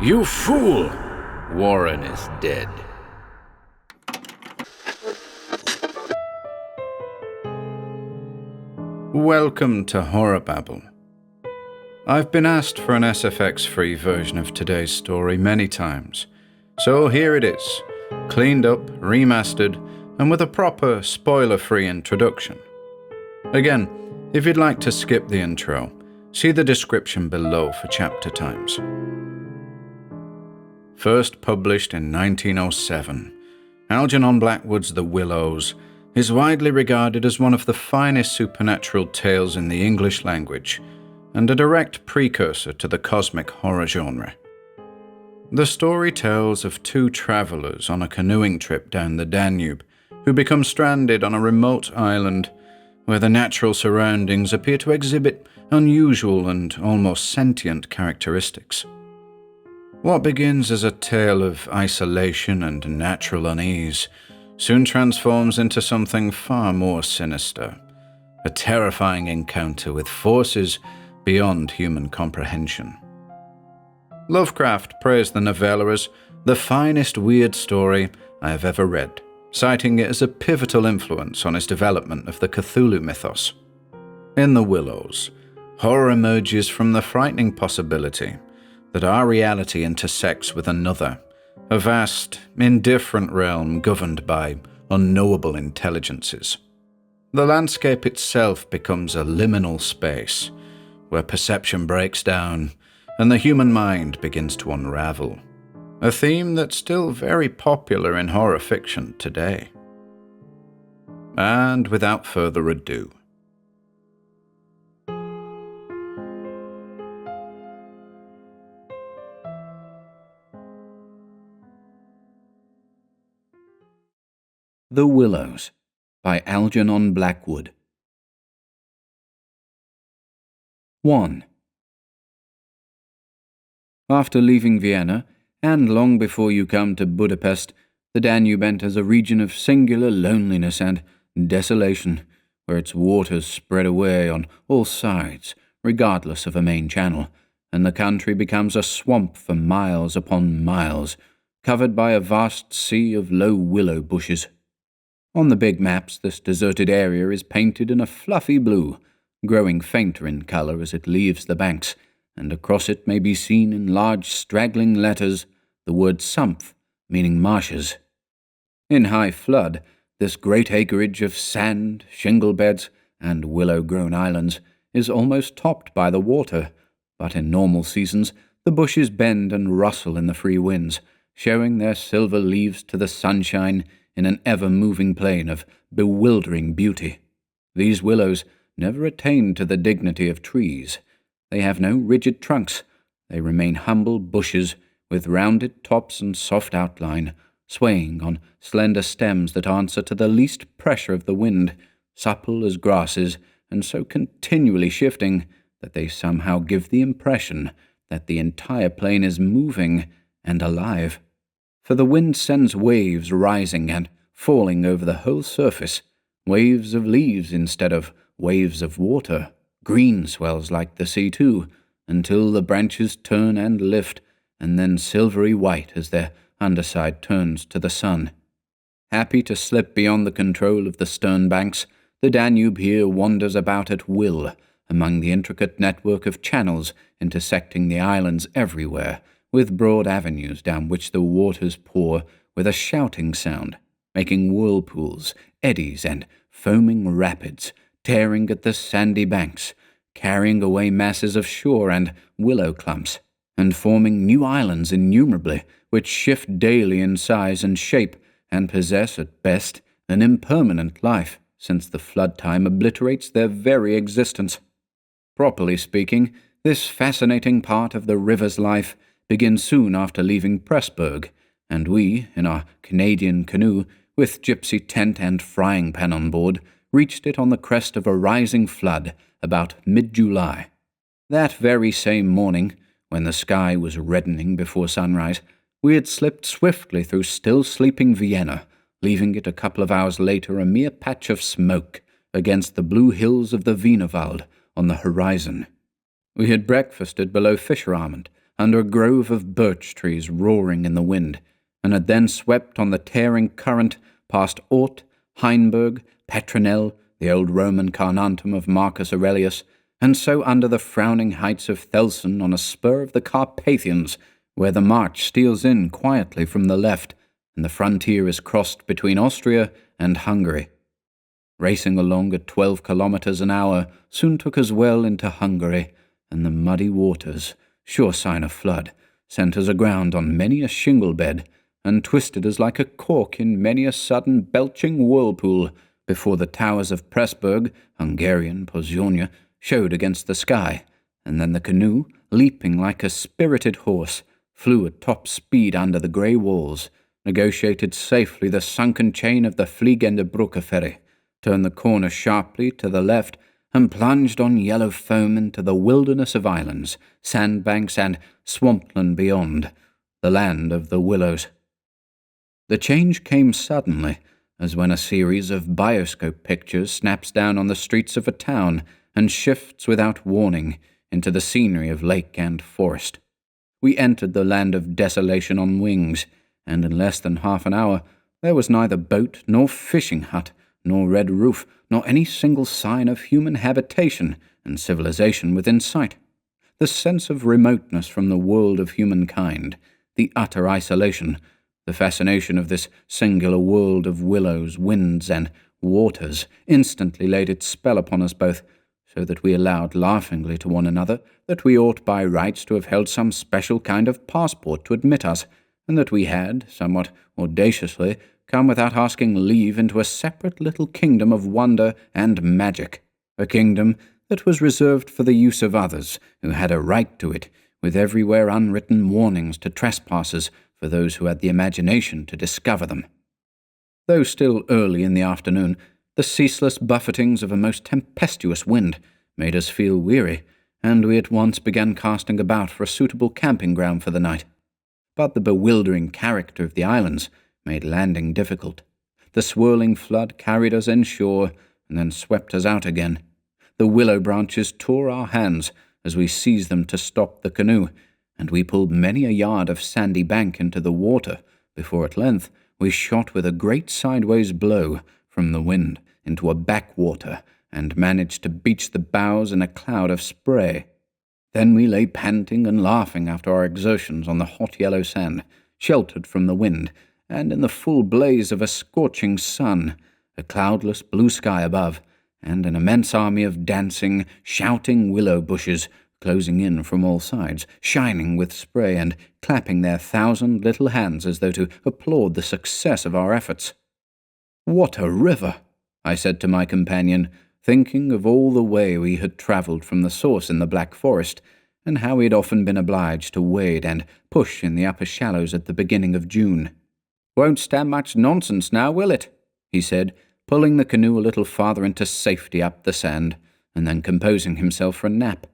You fool! Warren is dead. Welcome to HorrorBabble. I've been asked for an SFX-free version of today's story many times, so here it is, cleaned up, remastered, and with a proper, spoiler-free introduction. Again, if you'd like to skip the intro, see the description below for chapter times. First published in 1907, Algernon Blackwood's The Willows is widely regarded as one of the finest supernatural tales in the English language, and a direct precursor to the cosmic horror genre. The story tells of two travelers on a canoeing trip down the Danube who become stranded on a remote island where the natural surroundings appear to exhibit unusual and almost sentient characteristics. What begins as a tale of isolation and natural unease soon transforms into something far more sinister, a terrifying encounter with forces beyond human comprehension. Lovecraft praised the novella as the finest weird story I have ever read, citing it as a pivotal influence on his development of the Cthulhu mythos. In The Willows, horror emerges from the frightening possibility that our reality intersects with another, a vast, indifferent realm governed by unknowable intelligences. The landscape itself becomes a liminal space, where perception breaks down and the human mind begins to unravel, a theme that's still very popular in horror fiction today. And without further ado, The Willows by Algernon Blackwood. 1. After leaving Vienna, and long before you come to Budapest, the Danube enters a region of singular loneliness and desolation, where its waters spread away on all sides, regardless of a main channel, and the country becomes a swamp for miles upon miles, covered by a vast sea of low willow bushes. On the big maps, this deserted area is painted in a fluffy blue, growing fainter in colour as it leaves the banks, and across it may be seen in large straggling letters the word Sumpf, meaning marshes. In high flood, this great acreage of sand, shingle beds, and willow-grown islands is almost topped by the water, but in normal seasons the bushes bend and rustle in the free winds, showing their silver leaves to the sunshine in an ever-moving plain of bewildering beauty. These willows never attain to the dignity of trees. They have no rigid trunks. They remain humble bushes with rounded tops and soft outline, swaying on slender stems that answer to the least pressure of the wind, supple as grasses, and so continually shifting that they somehow give the impression that the entire plain is moving and alive. For the wind sends waves rising and falling over the whole surface, waves of leaves instead of waves of water, green swells like the sea too, until the branches turn and lift, and then silvery white as their underside turns to the sun. Happy to slip beyond the control of the stern banks, the Danube here wanders about at will, among the intricate network of channels intersecting the islands everywhere, with broad avenues down which the waters pour with a shouting sound, making whirlpools, eddies, and foaming rapids, tearing at the sandy banks, carrying away masses of shore and willow clumps, and forming new islands innumerably, which shift daily in size and shape, and possess at best an impermanent life, since the flood time obliterates their very existence. Properly speaking, this fascinating part of the river's life begins soon after leaving Pressburg, and we, in our Canadian canoe, with gypsy tent and frying pan on board, reached it on the crest of a rising flood about mid-July. That very same morning, when the sky was reddening before sunrise, we had slipped swiftly through still-sleeping Vienna, leaving it a couple of hours later a mere patch of smoke against the blue hills of the Wienerwald on the horizon. We had breakfasted below Fischerabend, under a grove of birch trees roaring in the wind, and had then swept on the tearing current past Ort, Heinberg, Petronell, the old Roman Carnuntum of Marcus Aurelius, and so under the frowning heights of Thelsen on a spur of the Carpathians, where the march steals in quietly from the left, and the frontier is crossed between Austria and Hungary. Racing along at 12 kilometers an hour soon took us well into Hungary, and the muddy waters, sure sign of flood, sent us aground on many a shingle bed, and twisted us like a cork in many a sudden belching whirlpool, before the towers of Pressburg, Hungarian Pozionia, showed against the sky, and then the canoe, leaping like a spirited horse, flew at top speed under the grey walls, negotiated safely the sunken chain of the Fliegende Brücke ferry, turned the corner sharply to the left, and plunged on yellow foam into the wilderness of islands, sandbanks, and swampland beyond, the land of the Willows. The change came suddenly, as when a series of bioscope pictures snaps down on the streets of a town and shifts without warning into the scenery of lake and forest. We entered the land of desolation on wings, and in less than half an hour there was neither boat nor fishing hut, nor red roof, nor any single sign of human habitation and civilization within sight. The sense of remoteness from the world of humankind, the utter isolation, the fascination of this singular world of willows, winds, and waters instantly laid its spell upon us both, so that we allowed laughingly to one another that we ought by rights to have held some special kind of passport to admit us, and that we had, somewhat audaciously, come without asking leave into a separate little kingdom of wonder and magic, a kingdom that was reserved for the use of others who had a right to it, with everywhere unwritten warnings to trespassers for those who had the imagination to discover them. Though still early in the afternoon, the ceaseless buffetings of a most tempestuous wind made us feel weary, and we at once began casting about for a suitable camping ground for the night. But the bewildering character of the islands made landing difficult. The swirling flood carried us inshore and then swept us out again. The willow branches tore our hands as we seized them to stop the canoe, and we pulled many a yard of sandy bank into the water before at length we shot with a great sideways blow from the wind into a backwater and managed to beach the bows in a cloud of spray. Then we lay panting and laughing after our exertions on the hot yellow sand, sheltered from the wind, and in the full blaze of a scorching sun, a cloudless blue sky above, and an immense army of dancing, shouting willow bushes closing in from all sides, shining with spray and clapping their 1,000 little hands as though to applaud the success of our efforts. "What a river!" I said to my companion, thinking of all the way we had travelled from the source in the Black Forest, and how we had often been obliged to wade and push in the upper shallows at the beginning of June. "Won't stand much nonsense now, will it?" he said, pulling the canoe a little farther into safety up the sand, and then composing himself for a nap.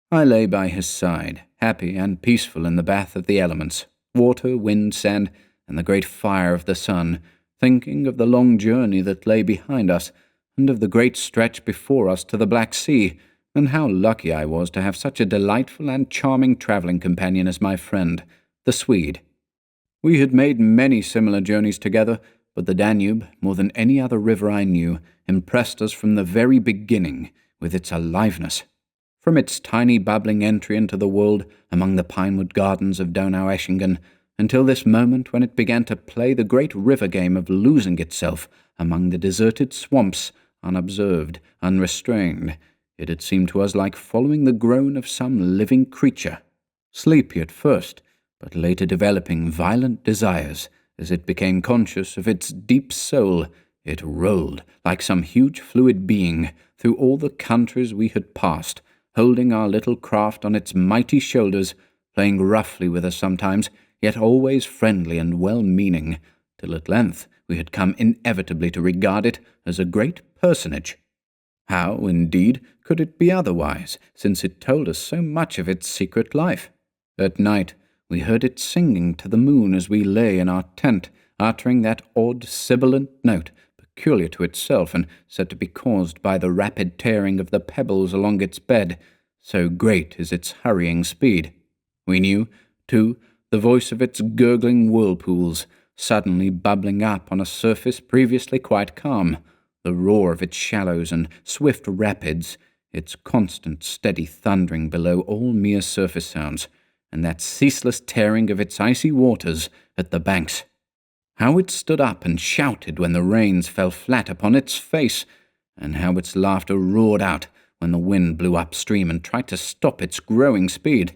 I lay by his side, happy and peaceful in the bath of the elements, water, wind, sand, and the great fire of the sun, thinking of the long journey that lay behind us, and of the great stretch before us to the Black Sea, and how lucky I was to have such a delightful and charming travelling companion as my friend, the Swede. We had made many similar journeys together, but the Danube, more than any other river I knew, impressed us from the very beginning with its aliveness. From its tiny bubbling entry into the world among the pinewood gardens of Donaueschingen, until this moment when it began to play the great river game of losing itself among the deserted swamps, unobserved, unrestrained, it had seemed to us like following the groan of some living creature, sleepy at first, but later developing violent desires. As it became conscious of its deep soul, it rolled like some huge fluid being through all the countries we had passed, holding our little craft on its mighty shoulders, playing roughly with us sometimes, yet always friendly and well-meaning, till at length we had come inevitably to regard it as a great personage. How, indeed, could it be otherwise, since it told us so much of its secret life? At night we heard it singing to the moon as we lay in our tent, uttering that odd sibilant note peculiar to itself and said to be caused by the rapid tearing of the pebbles along its bed, so great is its hurrying speed. We knew, too, the voice of its gurgling whirlpools, suddenly bubbling up on a surface previously quite calm, the roar of its shallows and swift rapids, its constant steady thundering below all mere surface sounds, and that ceaseless tearing of its icy waters at the banks. How it stood up and shouted when the rains fell flat upon its face, and how its laughter roared out when the wind blew upstream and tried to stop its growing speed.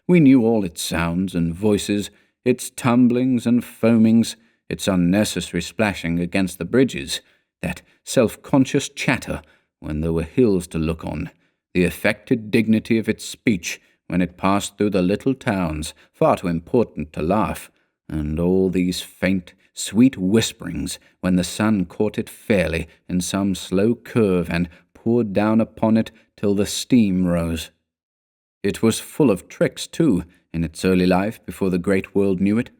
We knew all its sounds and voices, its tumblings and foamings, its unnecessary splashing against the bridges, that self-conscious chatter when there were hills to look on, the affected dignity of its speech when it passed through the little towns, far too important to laugh, and all these faint, sweet whisperings when the sun caught it fairly in some slow curve and poured down upon it till the steam rose. It was full of tricks, too, in its early life before the great world knew it.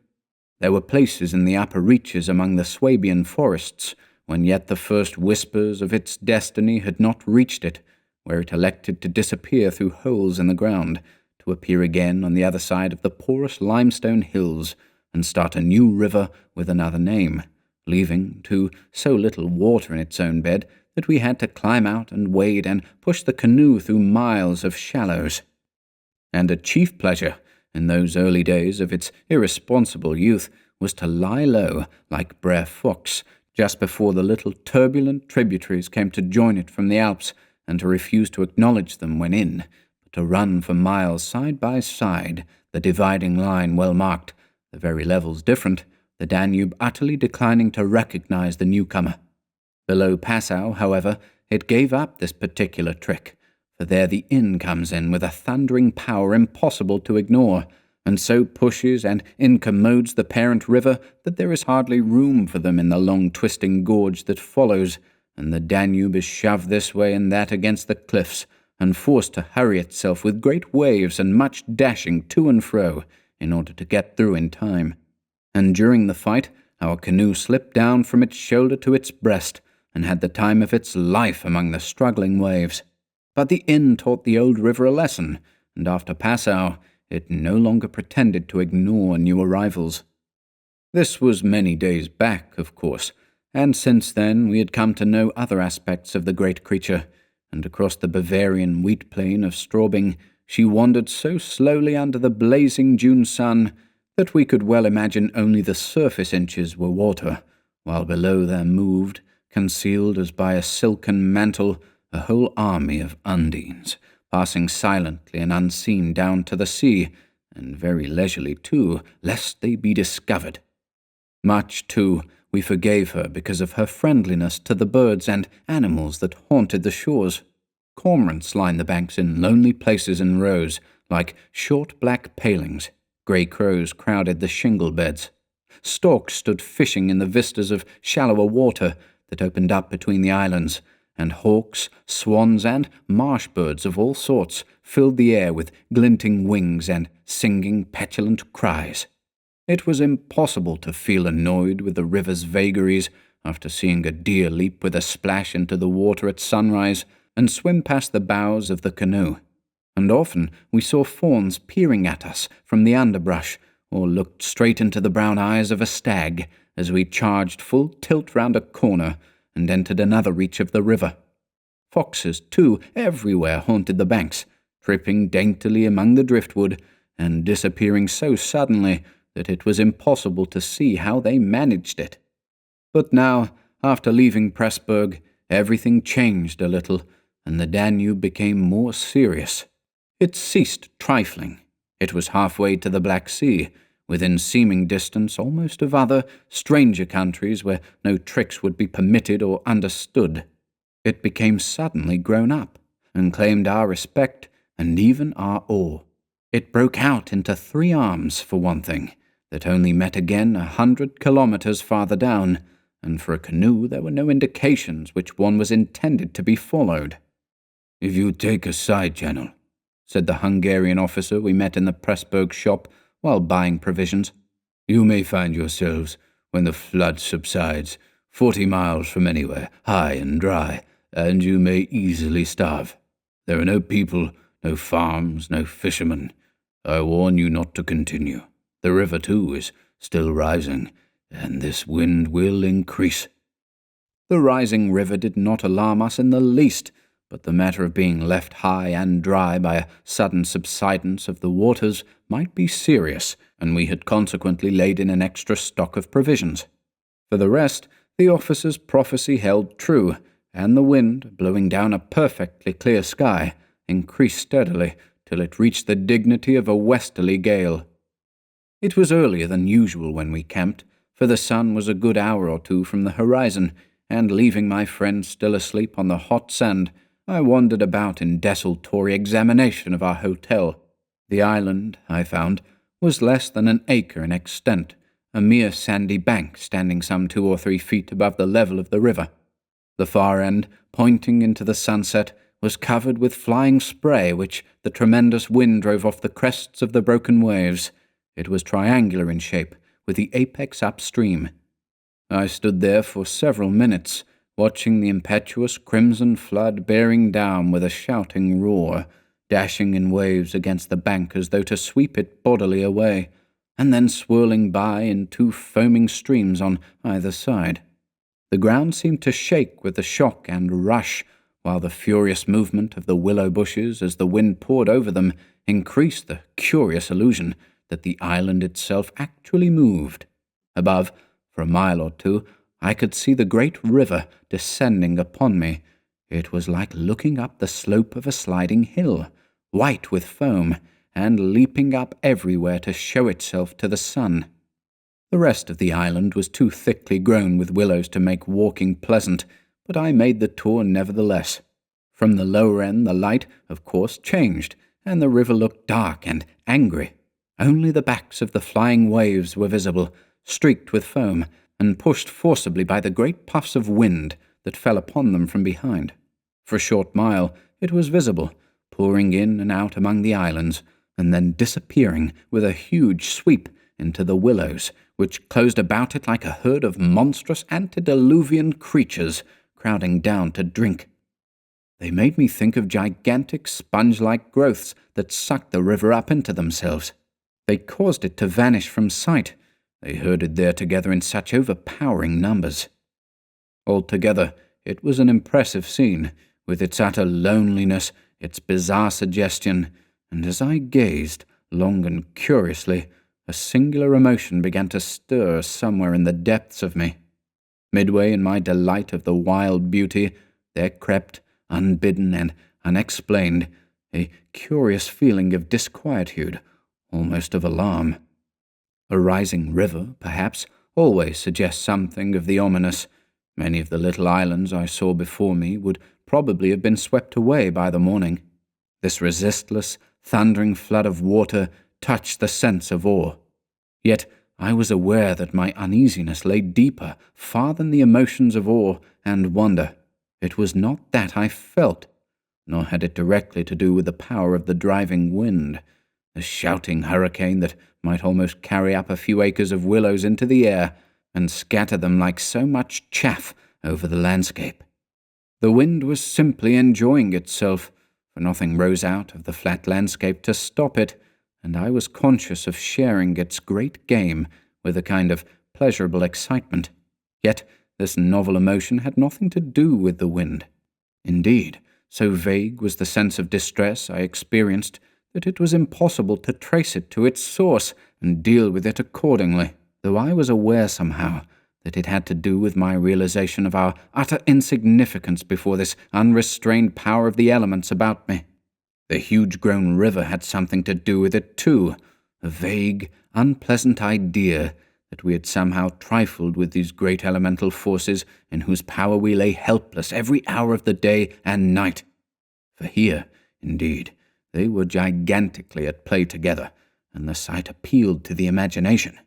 There were places in the upper reaches among the Swabian forests, when yet the first whispers of its destiny had not reached it, where it elected to disappear through holes in the ground, to appear again on the other side of the porous limestone hills, and start a new river with another name, leaving, too, so little water in its own bed that we had to climb out and wade and push the canoe through miles of shallows. And a chief pleasure, in those early days of its irresponsible youth, was to lie low, like Brer Fox, just before the little turbulent tributaries came to join it from the Alps, and to refuse to acknowledge them when in, but to run for miles side by side, the dividing line well marked, the very levels different, the Danube utterly declining to recognize the newcomer. Below Passau, however, it gave up this particular trick, for there the inn comes in with a thundering power impossible to ignore, and so pushes and incommodes the parent river that there is hardly room for them in the long twisting gorge that follows, and the Danube is shoved this way and that against the cliffs, and forced to hurry itself with great waves and much dashing to and fro, in order to get through in time. And during the fight, our canoe slipped down from its shoulder to its breast, and had the time of its life among the struggling waves. But the inn taught the old river a lesson, and after Passau, it no longer pretended to ignore new arrivals. This was many days back, of course, and since then we had come to know other aspects of the great creature, and across the Bavarian wheat plain of Straubing she wandered so slowly under the blazing June sun that we could well imagine only the surface inches were water, while below there moved, concealed as by a silken mantle, a whole army of undines, passing silently and unseen down to the sea, and very leisurely too, lest they be discovered. Much, too, we forgave her because of her friendliness to the birds and animals that haunted the shores. Cormorants lined the banks in lonely places in rows, like short black palings. Grey crows crowded the shingle beds. Storks stood fishing in the vistas of shallower water that opened up between the islands, and hawks, swans, and marsh birds of all sorts filled the air with glinting wings and singing petulant cries. It was impossible to feel annoyed with the river's vagaries after seeing a deer leap with a splash into the water at sunrise and swim past the bows of the canoe. And often we saw fawns peering at us from the underbrush, or looked straight into the brown eyes of a stag as we charged full tilt round a corner and entered another reach of the river. Foxes, too, everywhere haunted the banks, tripping daintily among the driftwood, and disappearing so suddenly that it was impossible to see how they managed it. But now, after leaving Pressburg, everything changed a little, and the Danube became more serious. It ceased trifling. It was halfway to the Black Sea, within seeming distance almost of other, stranger countries where no tricks would be permitted or understood. It became suddenly grown up, and claimed our respect and even our awe. It broke out into 3 arms, for one thing, that only met again 100 kilometers farther down, and for a canoe there were no indications which one was intended to be followed. "If you take a side channel," said the Hungarian officer we met in the Pressburg shop while buying provisions, "you may find yourselves, when the flood subsides, 40 miles from anywhere, high and dry, and you may easily starve. There are no people, no farms, no fishermen, I warn you not to continue. The river, too, is still rising, and this wind will increase." The rising river did not alarm us in the least, but the matter of being left high and dry by a sudden subsidence of the waters might be serious, and we had consequently laid in an extra stock of provisions. For the rest, the officer's prophecy held true, and the wind, blowing down a perfectly clear sky, increased steadily till it reached the dignity of a westerly gale. It was earlier than usual when we camped, for the sun was a good hour or two from the horizon, and leaving my friend still asleep on the hot sand, I wandered about in desultory examination of our hotel. The island, I found, was less than an acre in extent, a mere sandy bank standing some 2 or 3 feet above the level of the river. The far end, pointing into the sunset, was covered with flying spray which the tremendous wind drove off the crests of the broken waves. It was triangular in shape, with the apex upstream. I stood there for several minutes, watching the impetuous crimson flood bearing down with a shouting roar, dashing in waves against the bank as though to sweep it bodily away, and then swirling by in 2 foaming streams on either side. The ground seemed to shake with the shock and rush, while the furious movement of the willow bushes as the wind poured over them increased the curious illusion that the island itself actually moved. Above, for a mile or 2, I could see the great river descending upon me. It was like looking up the slope of a sliding hill, white with foam, and leaping up everywhere to show itself to the sun. The rest of the island was too thickly grown with willows to make walking pleasant, but I made the tour nevertheless. From the lower end the light, of course, changed, and the river looked dark and angry. Only the backs of the flying waves were visible, streaked with foam, and pushed forcibly by the great puffs of wind that fell upon them from behind. For a short mile it was visible, pouring in and out among the islands, and then disappearing with a huge sweep into the willows, which closed about it like a herd of monstrous antediluvian creatures crowding down to drink. They made me think of gigantic sponge-like growths that sucked the river up into themselves. They caused it to vanish from sight. They herded there together in such overpowering numbers. Altogether, it was an impressive scene, with its utter loneliness, its bizarre suggestion, and as I gazed, long and curiously, a singular emotion began to stir somewhere in the depths of me. Midway in my delight of the wild beauty, there crept, unbidden and unexplained, a curious feeling of disquietude, almost of alarm. A rising river, perhaps, always suggests something of the ominous. Many of the little islands I saw before me would probably have been swept away by the morning. This resistless, thundering flood of water touched the sense of awe. Yet I was aware that my uneasiness lay deeper, far than the emotions of awe and wonder. It was not that I felt, nor had it directly to do with the power of the driving wind, the shouting hurricane that might almost carry up a few acres of willows into the air and scatter them like so much chaff over the landscape. The wind was simply enjoying itself, for nothing rose out of the flat landscape to stop it, and I was conscious of sharing its great game with a kind of pleasurable excitement. Yet this novel emotion had nothing to do with the wind. Indeed, so vague was the sense of distress I experienced that it was impossible to trace it to its source and deal with it accordingly, though I was aware somehow that it had to do with my realization of our utter insignificance before this unrestrained power of the elements about me. The huge-grown river had something to do with it too, a vague, unpleasant idea that we had somehow trifled with these great elemental forces in whose power we lay helpless every hour of the day and night. For here, indeed, they were gigantically at play together, and the sight appealed to the imagination.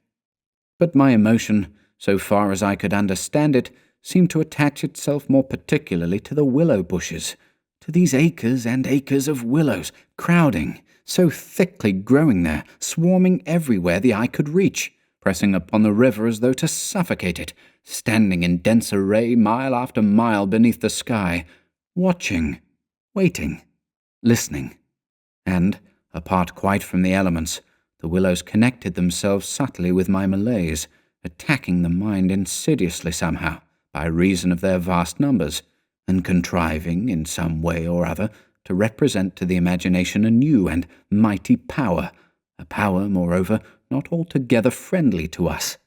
But my emotion, so far as I could understand it, seemed to attach itself more particularly to the willow bushes, to these acres and acres of willows, crowding, so thickly growing there, swarming everywhere the eye could reach, pressing upon the river as though to suffocate it, standing in dense array mile after mile beneath the sky, watching, waiting, listening. And, apart quite from the elements, the willows connected themselves subtly with my malaise, attacking the mind insidiously somehow, by reason of their vast numbers, and contriving, in some way or other, to represent to the imagination a new and mighty power, a power, moreover, not altogether friendly to us.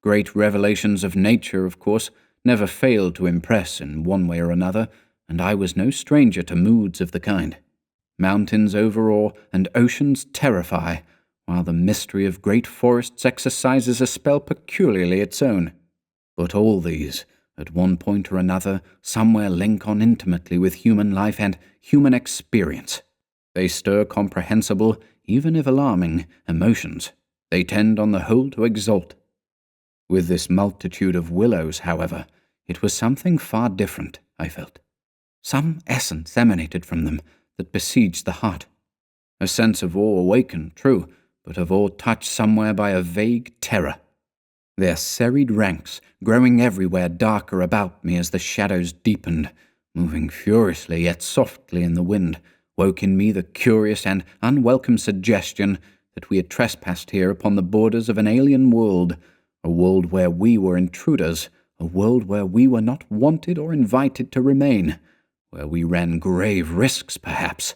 Great revelations of nature, of course, never failed to impress in one way or another, and I was no stranger to moods of the kind. Mountains overawe and oceans terrify, while the mystery of great forests exercises a spell peculiarly its own. But all these, at one point or another, somewhere link on intimately with human life and human experience. They stir comprehensible, even if alarming, emotions. They tend on the whole to exalt. With this multitude of willows, however, it was something far different, I felt. Some essence emanated from them that besieged the heart. A sense of awe awakened, true, but of awe touched somewhere by a vague terror. Their serried ranks, growing everywhere darker about me as the shadows deepened, moving furiously yet softly in the wind, woke in me the curious and unwelcome suggestion that we had trespassed here upon the borders of an alien world, a world where we were intruders, a world where we were not wanted or invited to remain, where we ran grave risks, perhaps.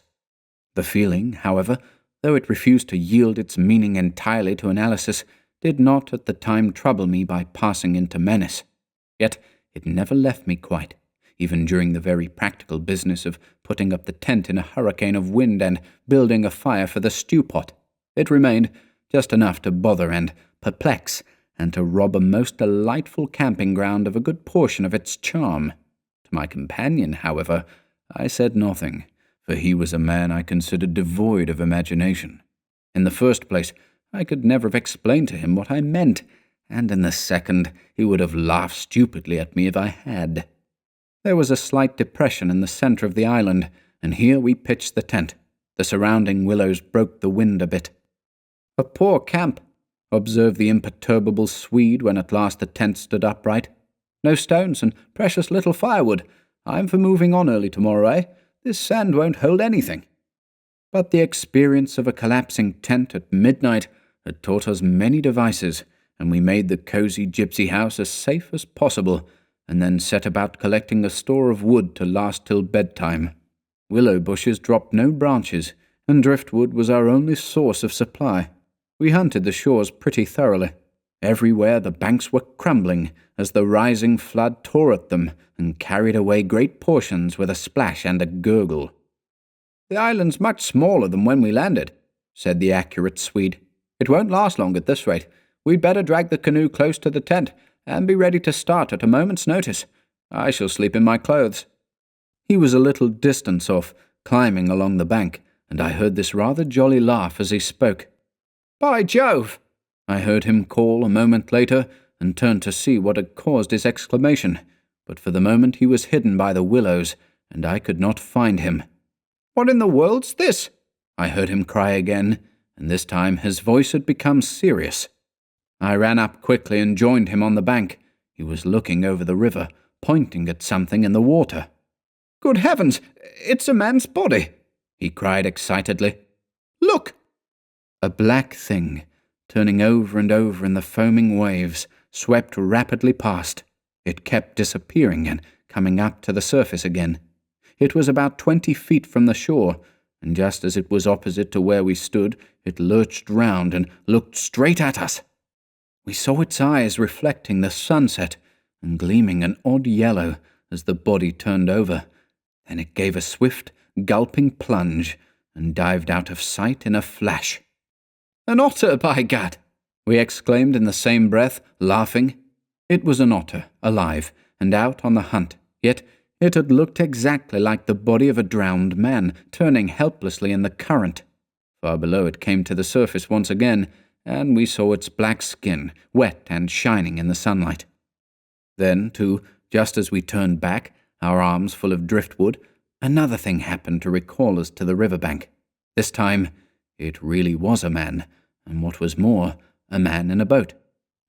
The feeling, however, though it refused to yield its meaning entirely to analysis, did not at the time trouble me by passing into menace. Yet it never left me quite, even during the very practical business of putting up the tent in a hurricane of wind and building a fire for the stew-pot. It remained just enough to bother and perplex, and to rob a most delightful camping ground of a good portion of its charm. To my companion, however, I said nothing, for he was a man I considered devoid of imagination. In the first place, I could never have explained to him what I meant, and in the second, he would have laughed stupidly at me if I had. There was a slight depression in the centre of the island, and here we pitched the tent. The surrounding willows broke the wind a bit. "A poor camp," observed the imperturbable Swede when at last the tent stood upright. "No stones and precious little firewood. I'm for moving on early tomorrow, eh? This sand won't hold anything." But the experience of a collapsing tent at midnight had taught us many devices, and we made the cosy gypsy house as safe as possible, and then set about collecting a store of wood to last till bedtime. Willow bushes dropped no branches, and driftwood was our only source of supply. We hunted the shores pretty thoroughly. Everywhere the banks were crumbling as the rising flood tore at them and carried away great portions with a splash and a gurgle. "The island's much smaller than when we landed," said the accurate Swede. "It won't last long at this rate. We'd better drag the canoe close to the tent and be ready to start at a moment's notice. I shall sleep in my clothes." He was a little distance off, climbing along the bank, and I heard this rather jolly laugh as he spoke. "By Jove!" I heard him call a moment later, and turned to see what had caused his exclamation, but for the moment he was hidden by the willows, and I could not find him. "What in the world's this?" I heard him cry again, and this time his voice had become serious. I ran up quickly and joined him on the bank. He was looking over the river, pointing at something in the water. "Good heavens, it's a man's body!" he cried excitedly. "Look!" A black thing, turning over and over in the foaming waves, swept rapidly past. It kept disappearing and coming up to the surface again. It was about 20 feet from the shore, and just as it was opposite to where we stood, it lurched round and looked straight at us. We saw its eyes reflecting the sunset and gleaming an odd yellow as the body turned over. Then it gave a swift, gulping plunge and dived out of sight in a flash. "An otter, by gad!" we exclaimed in the same breath, laughing. It was an otter, alive, and out on the hunt, yet it had looked exactly like the body of a drowned man, turning helplessly in the current. Far below it came to the surface once again, and we saw its black skin, wet and shining in the sunlight. Then, too, just as we turned back, our arms full of driftwood, another thing happened to recall us to the riverbank. This time, it really was a man, and what was more, a man in a boat.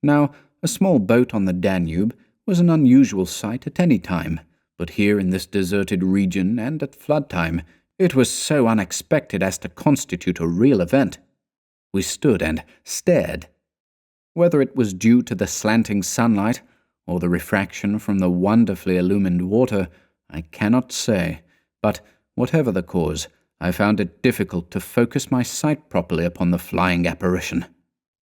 Now, a small boat on the Danube was an unusual sight at any time, but here in this deserted region and at flood time, It was so unexpected as to constitute a real event. We stood and stared. Whether it was due to the slanting sunlight or the refraction from the wonderfully illumined water, I cannot say, but whatever the cause, I found it difficult to focus my sight properly upon the flying apparition.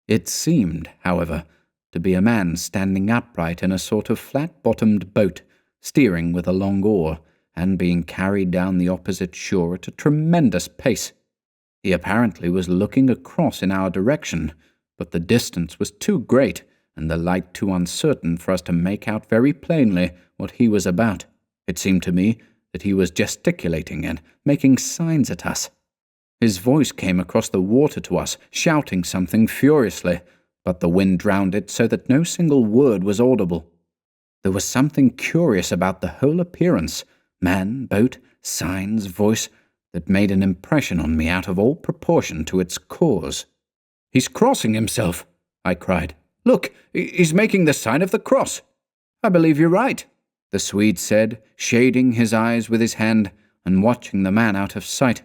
It seemed, however, to be a man standing upright in a sort of flat-bottomed boat, steering with a long oar, and being carried down the opposite shore at a tremendous pace. He apparently was looking across in our direction, but the distance was too great, and the light too uncertain for us to make out very plainly what he was about. It seemed to me that he was gesticulating and making signs at us. His voice came across the water to us, shouting something furiously, but the wind drowned it so that no single word was audible. There was something curious about the whole appearance, man, boat, signs, voice, that made an impression on me out of all proportion to its cause. "He's crossing himself," I cried. "Look, he's making the sign of the cross." "I believe you're right," the Swede said, shading his eyes with his hand and watching the man out of sight.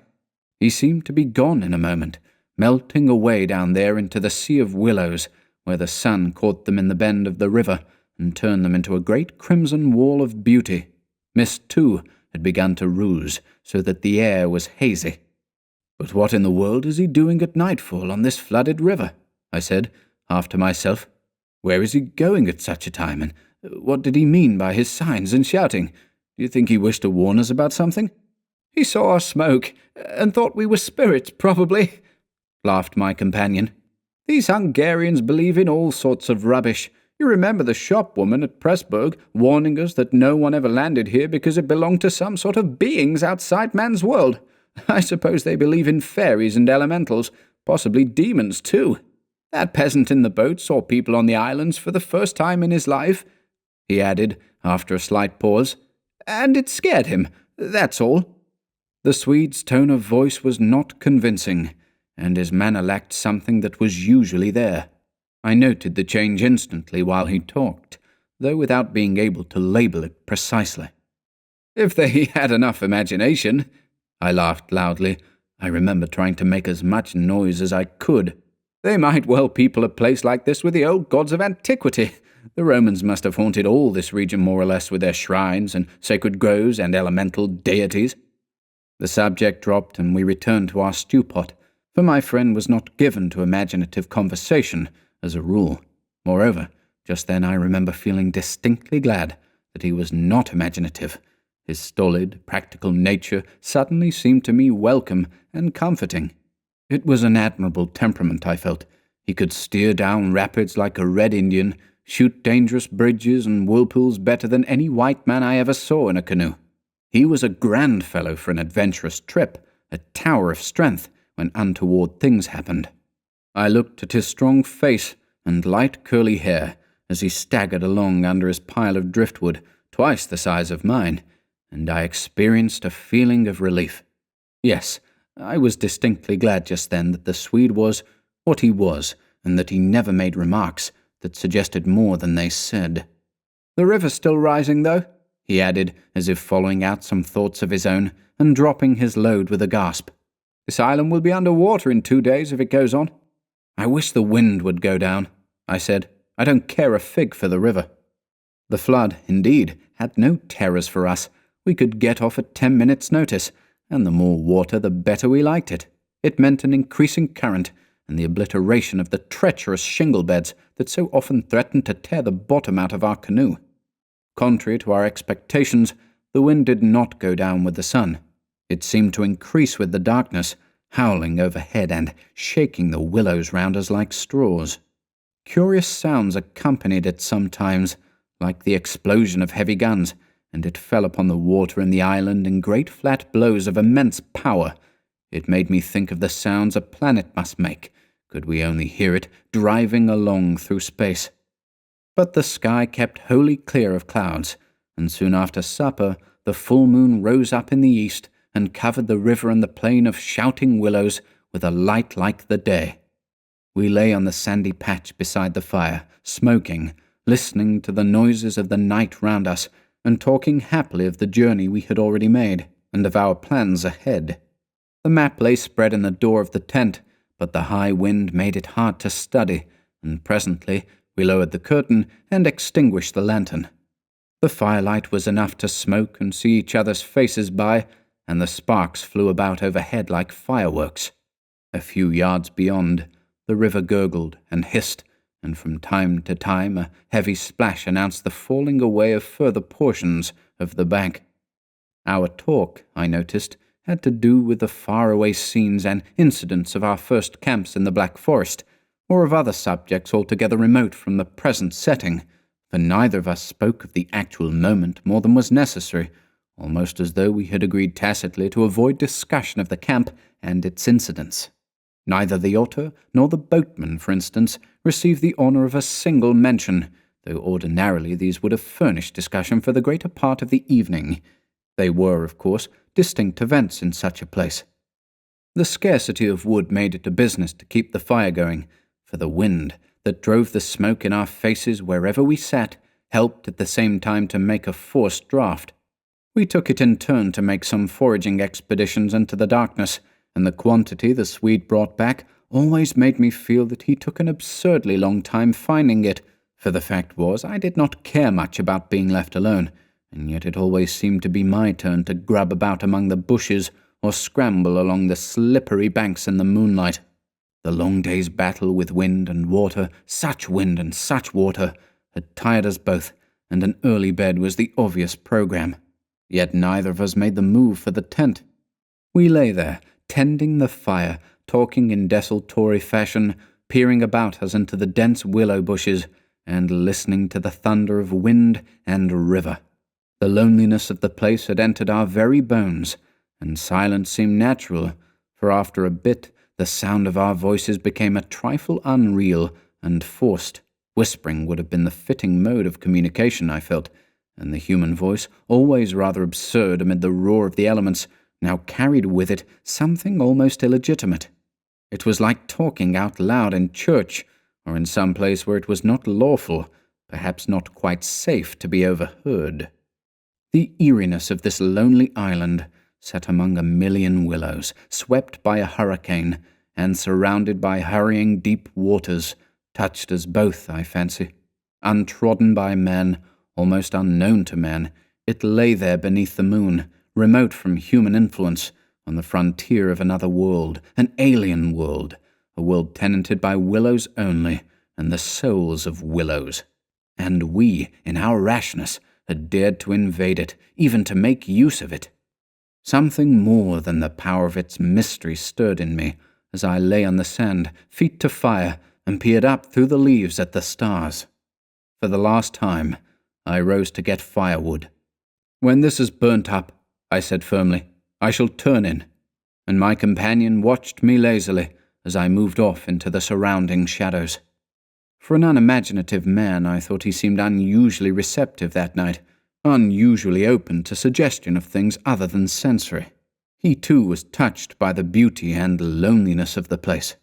He seemed to be gone in a moment, melting away down there into the sea of willows, where the sun caught them in the bend of the river and turned them into a great crimson wall of beauty. Mist, too, had begun to ruse, so that the air was hazy. "But what in the world is he doing at nightfall on this flooded river?" I said, half to myself. "Where is he going at such a time, and what did he mean by his signs and shouting? Do you think he wished to warn us about something?" "He saw our smoke, and thought we were spirits, probably," laughed my companion. "These Hungarians believe in all sorts of rubbish. You remember the shopwoman at Pressburg warning us that no one ever landed here because it belonged to some sort of beings outside man's world. I suppose they believe in fairies and elementals, possibly demons too. That peasant in the boat saw people on the islands for the first time in his life," he added, after a slight pause, "and it scared him, that's all." The Swede's tone of voice was not convincing, and his manner lacked something that was usually there. I noted the change instantly while he talked, though without being able to label it precisely. "If they had enough imagination," I laughed loudly. I remember trying to make as much noise as I could. "They might well people a place like this with the old gods of antiquity. The Romans must have haunted all this region more or less with their shrines and sacred groves and elemental deities." The subject dropped, and we returned to our stew pot, for my friend was not given to imaginative conversation, as a rule. Moreover, just then I remember feeling distinctly glad that he was not imaginative. His stolid, practical nature suddenly seemed to me welcome and comforting. It was an admirable temperament, I felt. He could steer down rapids like a red Indian, shoot dangerous bridges and whirlpools better than any white man I ever saw in a canoe. He was a grand fellow for an adventurous trip, a tower of strength when untoward things happened. I looked at his strong face and light curly hair as he staggered along under his pile of driftwood, twice the size of mine, and I experienced a feeling of relief. Yes, I was distinctly glad just then that the Swede was what he was, and that he never made remarks that suggested more than they said. "The river's still rising, though," he added, as if following out some thoughts of his own, and dropping his load with a gasp. "This island will be under water in 2 days if it goes on." "I wish the wind would go down," I said. "I don't care a fig for the river." The flood, indeed, had no terrors for us. We could get off at 10 minutes' notice, and the more water the better we liked it. It meant an increasing current, and the obliteration of the treacherous shingle beds that so often threatened to tear the bottom out of our canoe. Contrary to our expectations, the wind did not go down with the sun. It seemed to increase with the darkness, howling overhead and shaking the willows round us like straws. Curious sounds accompanied it sometimes, like the explosion of heavy guns, and it fell upon the water in the island in great flat blows of immense power. It made me think of the sounds a planet must make, could we only hear it driving along through space. But the sky kept wholly clear of clouds, and soon after supper the full moon rose up in the east and covered the river and the plain of shouting willows with a light like the day. We lay on the sandy patch beside the fire, smoking, listening to the noises of the night round us, and talking happily of the journey we had already made. and of our plans ahead. The map lay spread in the door of the tent, but the high wind made it hard to study, and presently we lowered the curtain and extinguished the lantern. The firelight was enough to smoke and see each other's faces by, and the sparks flew about overhead like fireworks. A few yards beyond, the river gurgled and hissed, and from time to time a heavy splash announced the falling away of further portions of the bank. Our talk, I noticed, had to do with the faraway scenes and incidents of our first camps in the Black Forest, or of other subjects altogether remote from the present setting, for neither of us spoke of the actual moment more than was necessary, almost as though we had agreed tacitly to avoid discussion of the camp and its incidents. Neither the otter nor the boatman, for instance, received the honour of a single mention, though ordinarily these would have furnished discussion for the greater part of the evening. They were, of course, distinct events in such a place. The scarcity of wood made it a business to keep the fire going, for the wind that drove the smoke in our faces wherever we sat helped at the same time to make a forced draught. We took it in turn to make some foraging expeditions into the darkness, and the quantity the Swede brought back always made me feel that he took an absurdly long time finding it, for the fact was I did not care much about being left alone, and yet it always seemed to be my turn to grub about among the bushes or scramble along the slippery banks in the moonlight. The long day's battle with wind and water, such wind and such water, had tired us both, and an early bed was the obvious programme. Yet neither of us made the move for the tent. We lay there, tending the fire, talking in desultory fashion, peering about us into the dense willow bushes, and listening to the thunder of wind and river. The loneliness of the place had entered our very bones, and silence seemed natural, for after a bit the sound of our voices became a trifle unreal and forced. Whispering would have been the fitting mode of communication, I felt, and the human voice, always rather absurd amid the roar of the elements, now carried with it something almost illegitimate. It was like talking out loud in church, or in some place where it was not lawful, perhaps not quite safe to be overheard. The eeriness of this lonely island, set among a million willows, swept by a hurricane, and surrounded by hurrying deep waters, touched us both, I fancy. Untrodden by men, almost unknown to man, it lay there beneath the moon, remote from human influence, on the frontier of another world, an alien world, a world tenanted by willows only, and the souls of willows. And we, in our rashness, had dared to invade it, even to make use of it. Something more than the power of its mystery stirred in me as I lay on the sand, feet to fire, and peered up through the leaves at the stars. For the last time, I rose to get firewood. "When this is burnt up," I said firmly, "I shall turn in," and my companion watched me lazily as I moved off into the surrounding shadows. For an unimaginative man, I thought he seemed unusually receptive that night, unusually open to suggestion of things other than sensory. He too was touched by the beauty and loneliness of the place.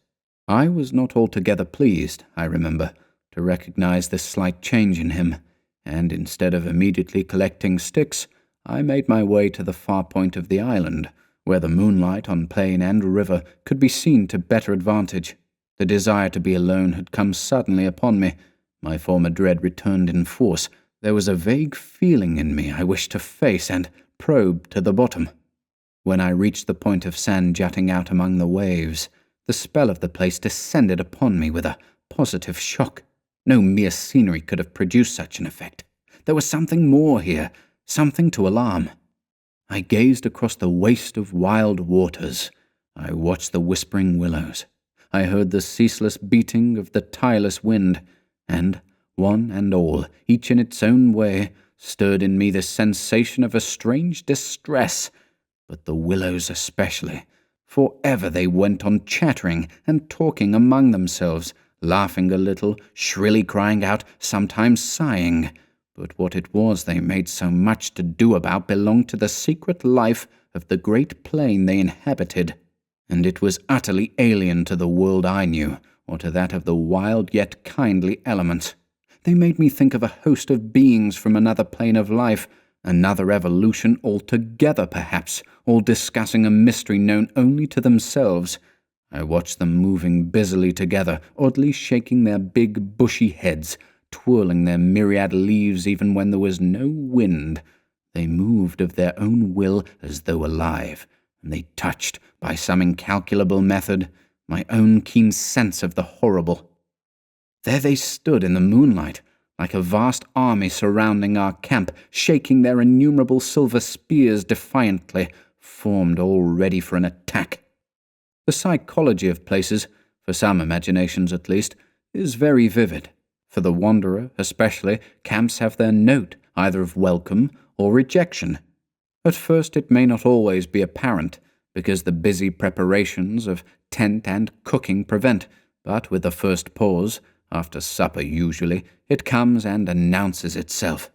I was not altogether pleased, I remember, to recognize this slight change in him, and instead of immediately collecting sticks, I made my way to the far point of the island, where the moonlight on plain and river could be seen to better advantage. The desire to be alone had come suddenly upon me. My former dread returned in force. There was a vague feeling in me I wished to face and probe to the bottom. When I reached the point of sand jutting out among the waves, the spell of the place descended upon me with a positive shock. No mere scenery could have produced such an effect. There was something more here, something to alarm. I gazed across the waste of wild waters. I watched the whispering willows. I heard the ceaseless beating of the tireless wind, and, one and all, each in its own way, stirred in me the sensation of a strange distress, but the willows especially, for ever they went on chattering and talking among themselves, laughing a little, shrilly crying out, sometimes sighing. But what it was they made so much to do about belonged to the secret life of the great plain they inhabited, and it was utterly alien to the world I knew, or to that of the wild yet kindly elements. They made me think of a host of beings from another plane of life, Another evolution altogether, perhaps, all discussing a mystery known only to themselves. I watched them moving busily together, oddly shaking their big, bushy heads, twirling their myriad leaves even when there was no wind. They moved of their own will as though alive, and they touched, by some incalculable method, my own keen sense of the horrible. There they stood in the moonlight, like a vast army surrounding our camp, shaking their innumerable silver spears defiantly, formed all ready for an attack. The psychology of places, for some imaginations at least, is very vivid. For the wanderer, especially, camps have their note, either of welcome or rejection. At first it may not always be apparent, because the busy preparations of tent and cooking prevent, but with the first pause, after supper usually, it comes and announces itself.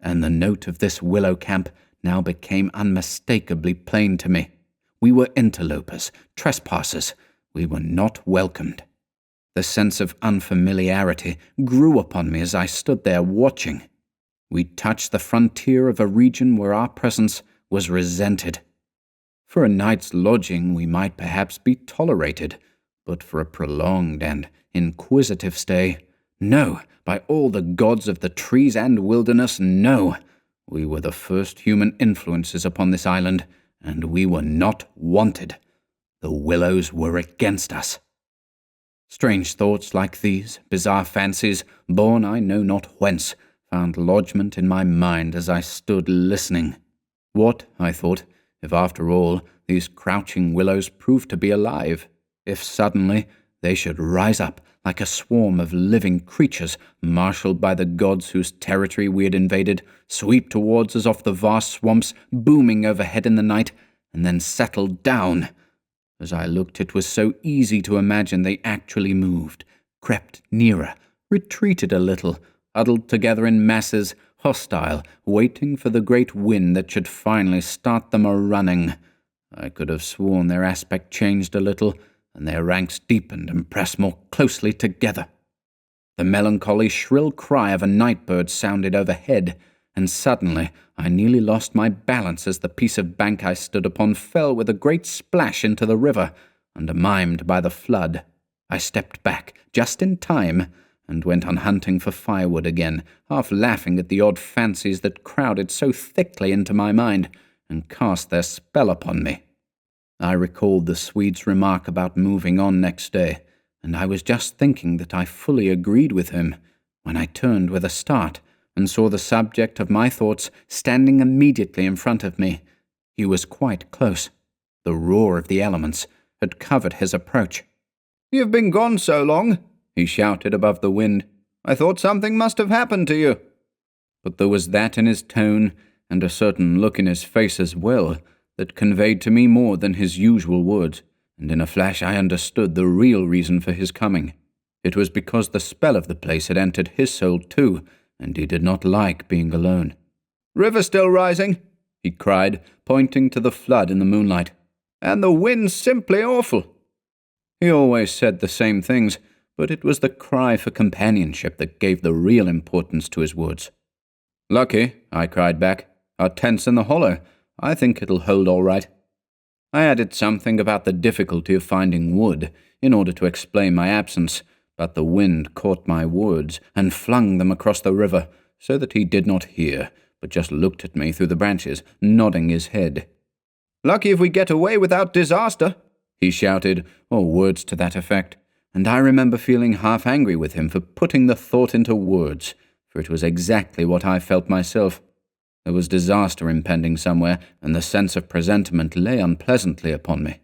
And the note of this willow camp now became unmistakably plain to me. We were interlopers, trespassers. We were not welcomed. The sense of unfamiliarity grew upon me as I stood there watching. We touched the frontier of a region where our presence was resented. For a night's lodging we might perhaps be tolerated, but for a prolonged and inquisitive stay, no, by all the gods of the trees and wilderness, no. We were the first human influences upon this island, and we were not wanted. The Willows were against us. Strange thoughts like these, bizarre fancies, born I know not whence, found lodgment in my mind as I stood listening. What, I thought, if after all these crouching willows proved to be alive, if suddenly they should rise up like a swarm of living creatures marshalled by the gods whose territory we had invaded, sweep towards us off the vast swamps booming overhead in the night, and then settle down. As I looked, it was so easy to imagine they actually moved, crept nearer, retreated a little, huddled together in masses, hostile, waiting for the great wind that should finally start them a-running. I could have sworn their aspect changed a little, and their ranks deepened and pressed more closely together. The melancholy, shrill cry of a night bird sounded overhead, and suddenly I nearly lost my balance as the piece of bank I stood upon fell with a great splash into the river, undermined by the flood. I stepped back, just in time, and went on hunting for firewood again, half laughing at the odd fancies that crowded so thickly into my mind and cast their spell upon me. I recalled the Swede's remark about moving on next day, and I was just thinking that I fully agreed with him, when I turned with a start and saw the subject of my thoughts standing immediately in front of me. He was quite close. The roar of the elements had covered his approach. "You've been gone so long," he shouted above the wind. "I thought something must have happened to you." But there was that in his tone, and a certain look in his face as well, that conveyed to me more than his usual words, and in a flash I understood the real reason for his coming. It was because the spell of the place had entered his soul too, and he did not like being alone. "River still rising," he cried, pointing to the flood in the moonlight. "And the wind's simply awful." He always said the same things, but it was the cry for companionship that gave the real importance to his words. "Lucky," I cried back. "Our tent's in the hollow. I think it'll hold all right." I added something about the difficulty of finding wood in order to explain my absence, but the wind caught my words and flung them across the river, so that he did not hear, but just looked at me through the branches, nodding his head. "Lucky if we get away without disaster," he shouted, or words to that effect, and I remember feeling half angry with him for putting the thought into words, for it was exactly what I felt myself. There was disaster impending somewhere, and the sense of presentiment lay unpleasantly upon me.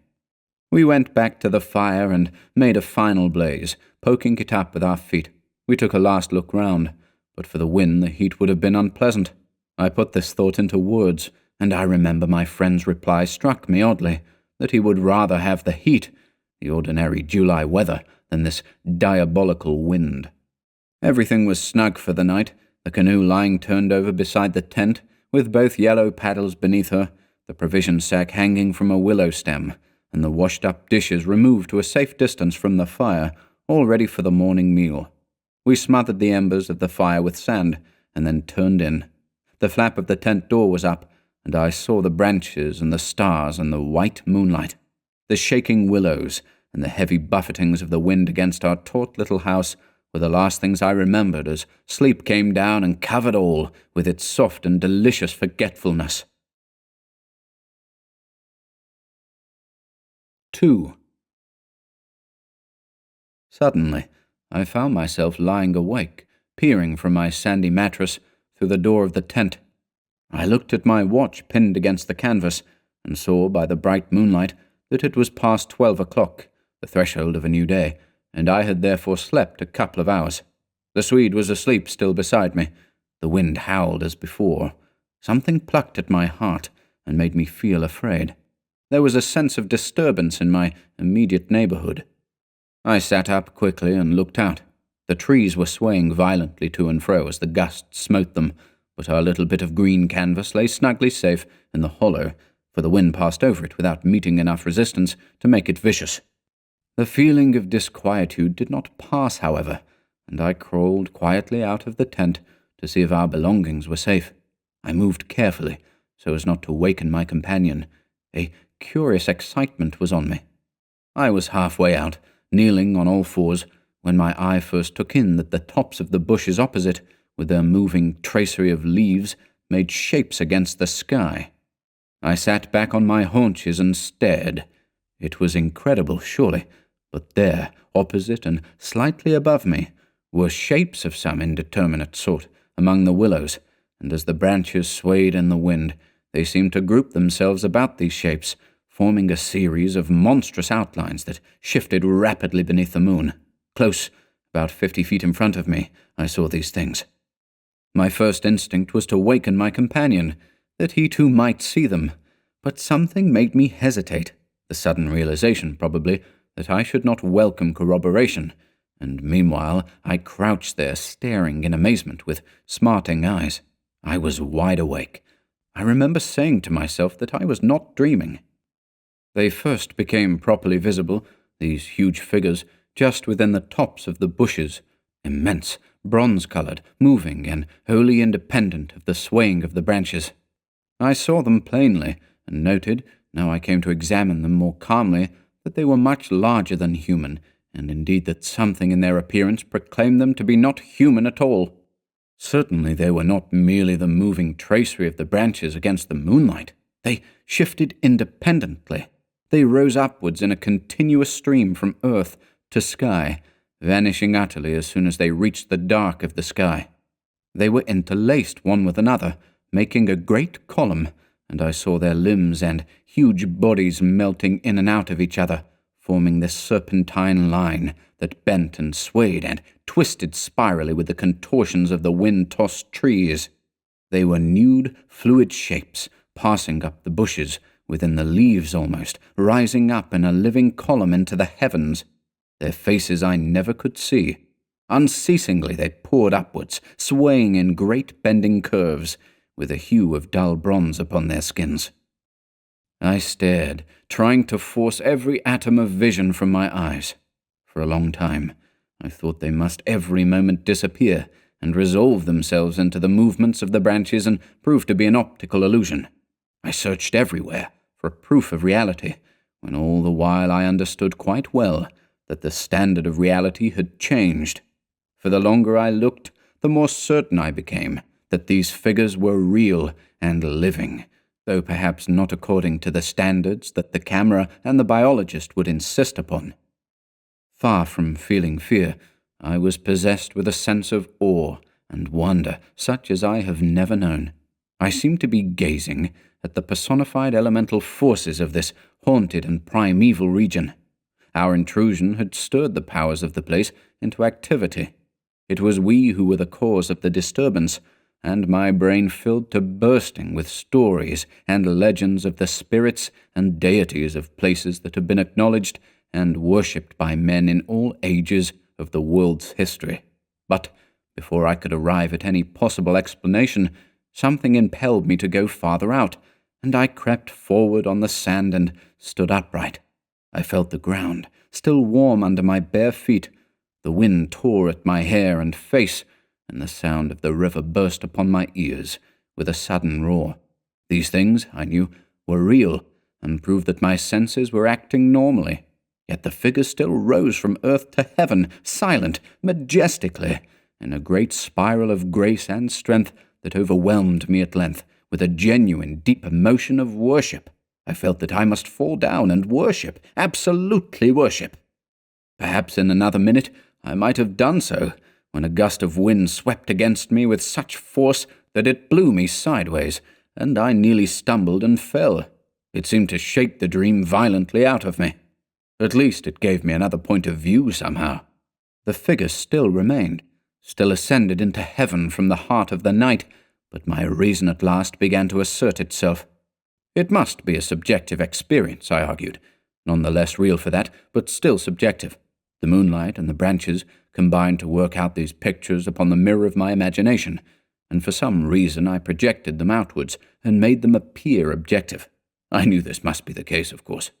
We went back to the fire and made a final blaze, poking it up with our feet. We took a last look round, but for the wind the heat would have been unpleasant. I put this thought into words, and I remember my friend's reply struck me oddly, that he would rather have the heat, the ordinary July weather, than this diabolical wind. Everything was snug for the night, the canoe lying turned over beside the tent, with both yellow paddles beneath her, the provision sack hanging from a willow stem, and the washed-up dishes removed to a safe distance from the fire, all ready for the morning meal. We smothered the embers of the fire with sand, and then turned in. The The flap of the tent door was up, and I saw the branches and the stars and the white moonlight. The shaking willows and the heavy buffetings of the wind against our taut little house were the last things I remembered as sleep came down and covered all with its soft and delicious forgetfulness. 2. Suddenly, I found myself lying awake, peering from my sandy mattress through the door of the tent. I looked at my watch pinned against the canvas, and saw by the bright moonlight that it was past 12 o'clock, the threshold of a new day, and I had therefore slept a couple of hours. The Swede was asleep still beside me. The wind howled as before. Something plucked at my heart and made me feel afraid. There was a sense of disturbance in my immediate neighborhood. I sat up quickly and looked out. The trees were swaying violently to and fro as the gust smote them, but our little bit of green canvas lay snugly safe in the hollow, for the wind passed over it without meeting enough resistance to make it vicious. The feeling of disquietude did not pass, however, and I crawled quietly out of the tent to see if our belongings were safe. I moved carefully, so as not to waken my companion. A curious excitement was on me. I was halfway out, kneeling on all fours, when my eye first took in that the tops of the bushes opposite, with their moving tracery of leaves, made shapes against the sky. I sat back on my haunches and stared. It was incredible, surely, but there, opposite and slightly above me, were shapes of some indeterminate sort among the willows, and as the branches swayed in the wind, they seemed to group themselves about these shapes, forming a series of monstrous outlines that shifted rapidly beneath the moon. Close, about 50 feet in front of me, I saw these things. My first instinct was to waken my companion, that he too might see them, but something made me hesitate, the sudden realization, probably, that I should not welcome corroboration, and meanwhile I crouched there staring in amazement with smarting eyes. I was wide awake. I remember saying to myself that I was not dreaming. They first became properly visible, these huge figures, just within the tops of the bushes, immense, bronze-coloured, moving, and wholly independent of the swaying of the branches. I saw them plainly, and noted, now I came to examine them more calmly, that they were much larger than human, and indeed that something in their appearance proclaimed them to be not human at all. Certainly they were not merely the moving tracery of the branches against the moonlight. They shifted independently. They rose upwards in a continuous stream from earth to sky, vanishing utterly as soon as they reached the dark of the sky. They were interlaced one with another, making a great column, and I saw their limbs and huge bodies melting in and out of each other, forming this serpentine line that bent and swayed and twisted spirally with the contortions of the wind-tossed trees. They were nude, fluid shapes, passing up the bushes, within the leaves almost, rising up in a living column into the heavens. Their faces I never could see. Unceasingly they poured upwards, swaying in great bending curves, with a hue of dull bronze upon their skins. I stared, trying to force every atom of vision from my eyes. For a long time, I thought they must every moment disappear and resolve themselves into the movements of the branches and prove to be an optical illusion. I searched everywhere for proof of reality, when all the while I understood quite well that the standard of reality had changed. For the longer I looked, the more certain I became that these figures were real and living, though perhaps not according to the standards that the camera and the biologist would insist upon. Far from feeling fear, I was possessed with a sense of awe and wonder such as I have never known. I seemed to be gazing at the personified elemental forces of this haunted and primeval region. Our intrusion had stirred the powers of the place into activity. It was we who were the cause of the disturbance, and my brain filled to bursting with stories and legends of the spirits and deities of places that have been acknowledged and worshipped by men in all ages of the world's history. But before I could arrive at any possible explanation, something impelled me to go farther out, and I crept forward on the sand and stood upright. I felt the ground, still warm under my bare feet. The wind tore at my hair and face, and the sound of the river burst upon my ears, with a sudden roar. These things, I knew, were real, and proved that my senses were acting normally. Yet the figure still rose from earth to heaven, silent, majestically, in a great spiral of grace and strength that overwhelmed me at length with a genuine, deep emotion of worship. I felt that I must fall down and worship, absolutely worship. Perhaps in another minute I might have done so, when a gust of wind swept against me with such force that it blew me sideways, and I nearly stumbled and fell. It seemed to shake the dream violently out of me. At least it gave me another point of view somehow. The figure still remained, still ascended into heaven from the heart of the night, but my reason at last began to assert itself. It must be a subjective experience, I argued, none the less real for that, but still subjective. The moonlight and the branches combined to work out these pictures upon the mirror of my imagination, and for some reason I projected them outwards and made them appear objective. I knew this must be the case, of course.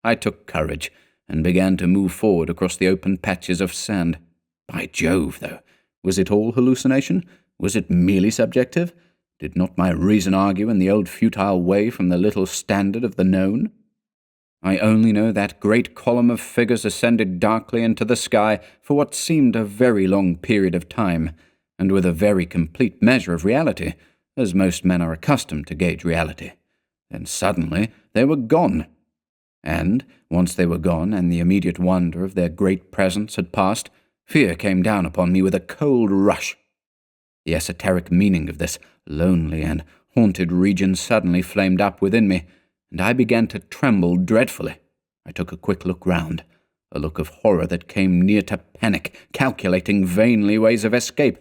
I took courage and began to move forward across the open patches of sand. By Jove, though, was it all hallucination? Was it merely subjective? Did not my reason argue in the old futile way from the little standard of the known? I only know that great column of figures ascended darkly into the sky for what seemed a very long period of time, and with a very complete measure of reality, as most men are accustomed to gauge reality. Then suddenly they were gone. And, once they were gone, and the immediate wonder of their great presence had passed, fear came down upon me with a cold rush. The esoteric meaning of this lonely and haunted region suddenly flamed up within me, and I began to tremble dreadfully. I took a quick look round, a look of horror that came near to panic, calculating vainly ways of escape,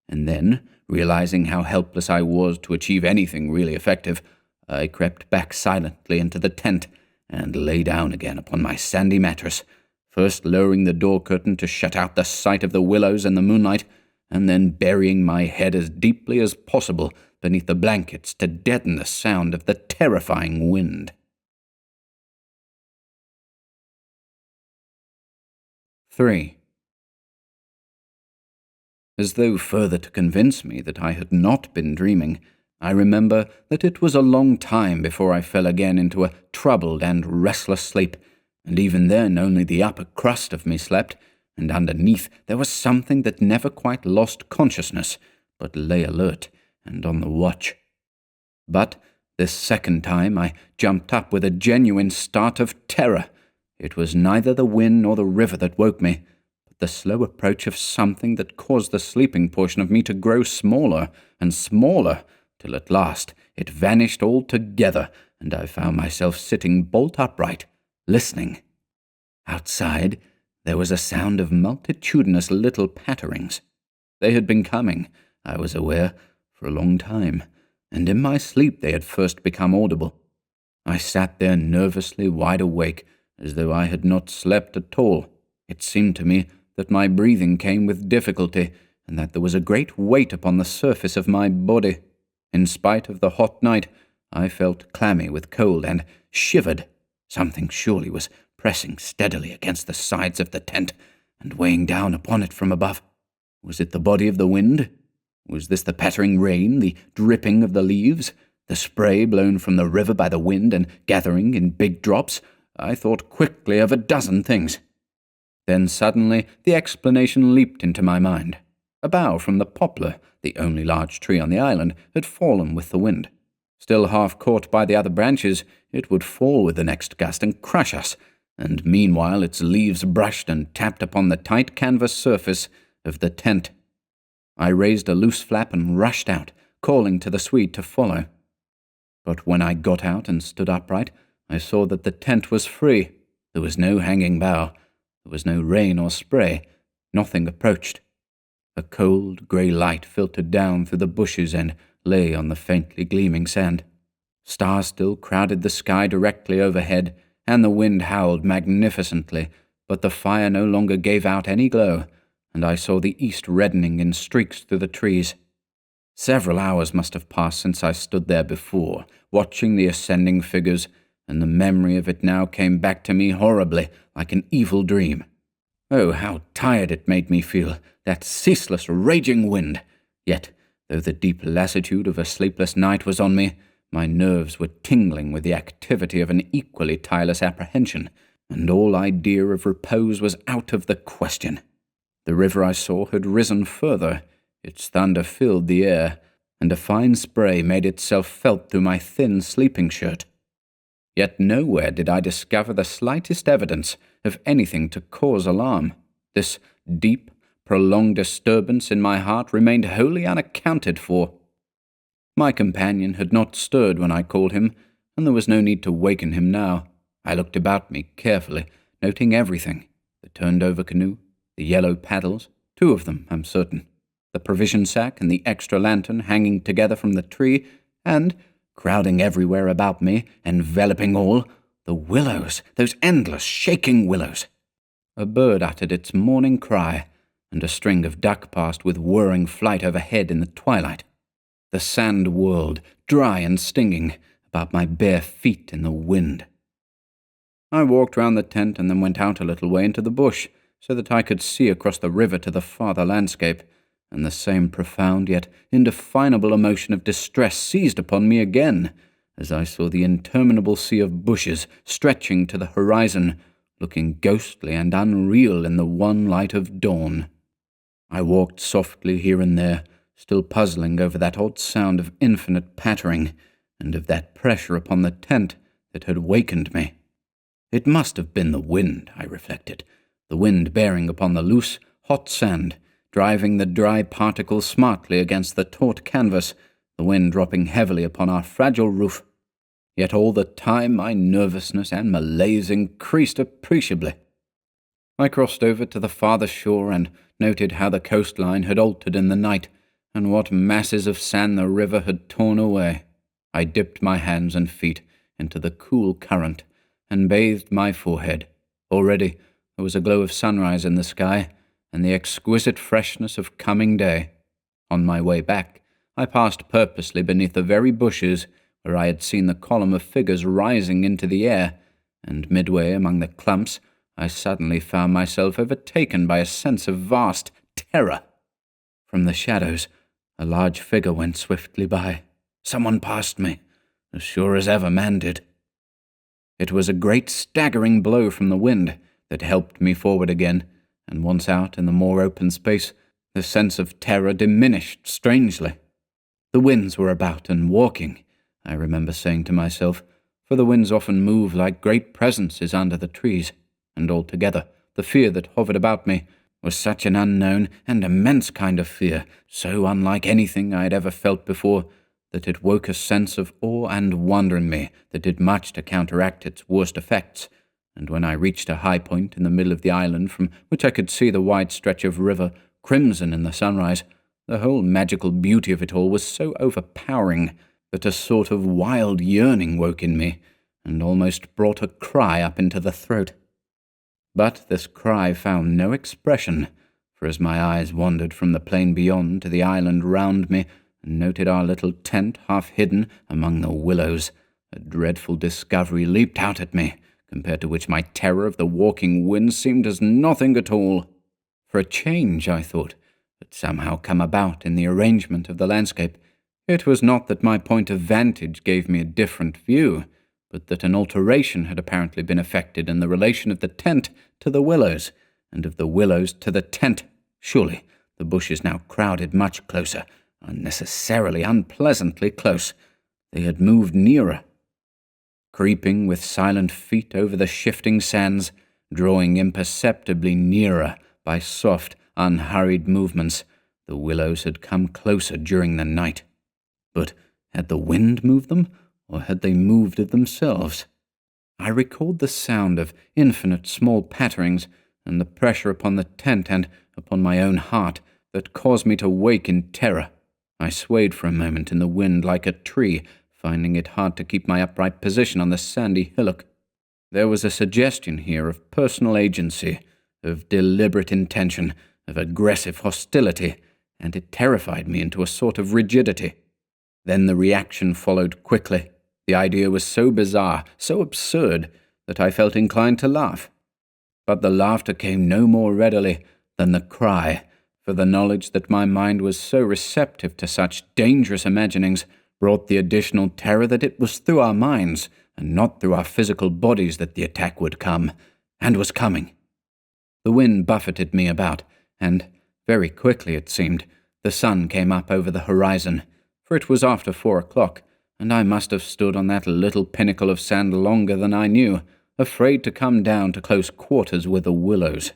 and then, realizing how helpless I was to achieve anything really effective, I crept back silently into the tent and lay down again upon my sandy mattress, first lowering the door curtain to shut out the sight of the willows and the moonlight, and then burying my head as deeply as possible beneath the blankets to deaden the sound of the terrifying wind. 3. As though further to convince me that I had not been dreaming, I remember that it was a long time before I fell again into a troubled and restless sleep, and even then only the upper crust of me slept, and underneath there was something that never quite lost consciousness, but lay alert and on the watch. But this second time I jumped up with a genuine start of terror. It was neither the wind nor the river that woke me, but the slow approach of something that caused the sleeping portion of me to grow smaller and smaller, till at last it vanished altogether, and I found myself sitting bolt upright, listening. Outside, there was a sound of multitudinous little patterings. They had been coming, I was aware, for a long time, and in my sleep they had first become audible. I sat there nervously wide awake, as though I had not slept at all. It seemed to me that my breathing came with difficulty, and that there was a great weight upon the surface of my body. In spite of the hot night, I felt clammy with cold and shivered. Something surely was pressing steadily against the sides of the tent and weighing down upon it from above. Was it the body of the wind? Was this the pattering rain, the dripping of the leaves, the spray blown from the river by the wind and gathering in big drops? I thought quickly of a dozen things. Then suddenly the explanation leaped into my mind. A bough from the poplar, the only large tree on the island, had fallen with the wind. Still half caught by the other branches, it would fall with the next gust and crush us, and meanwhile its leaves brushed and tapped upon the tight canvas surface of the tent. I raised a loose flap and rushed out, calling to the Swede to follow. But when I got out and stood upright, I saw that the tent was free. There was no hanging bough. There was no rain or spray. Nothing approached. A cold, grey light filtered down through the bushes and lay on the faintly gleaming sand. Stars still crowded the sky directly overhead, and the wind howled magnificently, but the fire no longer gave out any glow, and I saw the east reddening in streaks through the trees. Several hours must have passed since I stood there before, watching the ascending figures, and the memory of it now came back to me horribly, like an evil dream. Oh, how tired it made me feel, that ceaseless, raging wind! Yet Though the deep lassitude of a sleepless night was on me, my nerves were tingling with the activity of an equally tireless apprehension, and all idea of repose was out of the question. The river I saw had risen further, its thunder filled the air, and a fine spray made itself felt through my thin sleeping shirt. Yet nowhere did I discover the slightest evidence of anything to cause alarm. This deep, prolonged disturbance in my heart remained wholly unaccounted for. My companion had not stirred when I called him, and there was no need to waken him now. I looked about me carefully, noting everything: the turned-over canoe, the yellow paddles, 2 of them, I'm certain, the provision sack and the extra lantern hanging together from the tree, and, crowding everywhere about me, enveloping all, the willows, those endless, shaking willows. A bird uttered its morning cry, and a string of duck passed with whirring flight overhead in the twilight. The sand whirled, dry and stinging, about my bare feet in the wind. I walked round the tent and then went out a little way into the bush, so that I could see across the river to the farther landscape, and the same profound yet indefinable emotion of distress seized upon me again, as I saw the interminable sea of bushes stretching to the horizon, looking ghostly and unreal in the one light of dawn. I walked softly here and there, still puzzling over that odd sound of infinite pattering, and of that pressure upon the tent that had wakened me. It must have been the wind, I reflected, the wind bearing upon the loose, hot sand, driving the dry particles smartly against the taut canvas, the wind dropping heavily upon our fragile roof. Yet all the time my nervousness and malaise increased appreciably. I crossed over to the farther shore and noted how the coastline had altered in the night, and what masses of sand the river had torn away. I dipped my hands and feet into the cool current, and bathed my forehead. Already there was a glow of sunrise in the sky, and the exquisite freshness of coming day. On my way back, I passed purposely beneath the very bushes where I had seen the column of figures rising into the air, and midway among the clumps I suddenly found myself overtaken by a sense of vast terror. From the shadows, a large figure went swiftly by. Someone passed me, as sure as ever man did. It was a great staggering blow from the wind that helped me forward again, and once out in the more open space, the sense of terror diminished strangely. The winds were about and walking, I remember saying to myself, for the winds often move like great presences under the trees, and altogether the fear that hovered about me was such an unknown and immense kind of fear, so unlike anything I had ever felt before, that it woke a sense of awe and wonder in me that did much to counteract its worst effects. And when I reached a high point in the middle of the island from which I could see the wide stretch of river, crimson in the sunrise, the whole magical beauty of it all was so overpowering that a sort of wild yearning woke in me, and almost brought a cry up into the throat. But this cry found no expression, for as my eyes wandered from the plain beyond to the island round me, and noted our little tent half hidden among the willows, a dreadful discovery leaped out at me, compared to which my terror of the walking wind seemed as nothing at all. For a change, I thought, had somehow come about in the arrangement of the landscape. It was not that my point of vantage gave me a different view, but that an alteration had apparently been effected in the relation of the tent to the willows, and of the willows to the tent. Surely the bushes now crowded much closer, unnecessarily, unpleasantly close. They had moved nearer. Creeping with silent feet over the shifting sands, drawing imperceptibly nearer by soft, unhurried movements, the willows had come closer during the night. But had the wind moved them, or had they moved of themselves? I recalled the sound of infinite small patterings, and the pressure upon the tent and upon my own heart that caused me to wake in terror. I swayed for a moment in the wind like a tree, finding it hard to keep my upright position on the sandy hillock. There was a suggestion here of personal agency, of deliberate intention, of aggressive hostility, and it terrified me into a sort of rigidity. Then the reaction followed quickly. The idea was so bizarre, so absurd, that I felt inclined to laugh. But the laughter came no more readily than the cry, for the knowledge that my mind was so receptive to such dangerous imaginings brought the additional terror that it was through our minds, and not through our physical bodies, that the attack would come, and was coming. The wind buffeted me about, and, very quickly it seemed, the sun came up over the horizon, for it was after 4 o'clock, and I must have stood on that little pinnacle of sand longer than I knew, afraid to come down to close quarters with the Willows.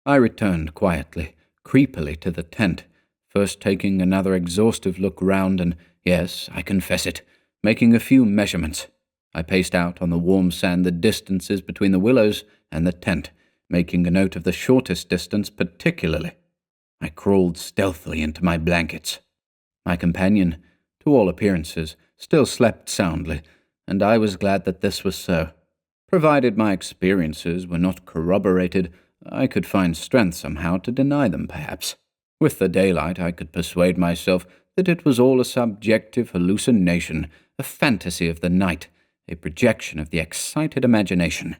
I returned quietly, creepily to the tent, first taking another exhaustive look round and, yes, I confess it, making a few measurements. I paced out on the warm sand the distances between the Willows and the tent, making a note of the shortest distance particularly. I crawled stealthily into my blankets. My companion, to all appearances, still slept soundly, and I was glad that this was so. Provided my experiences were not corroborated, I could find strength somehow to deny them, perhaps. With the daylight, I could persuade myself that it was all a subjective hallucination, a fantasy of the night, a projection of the excited imagination.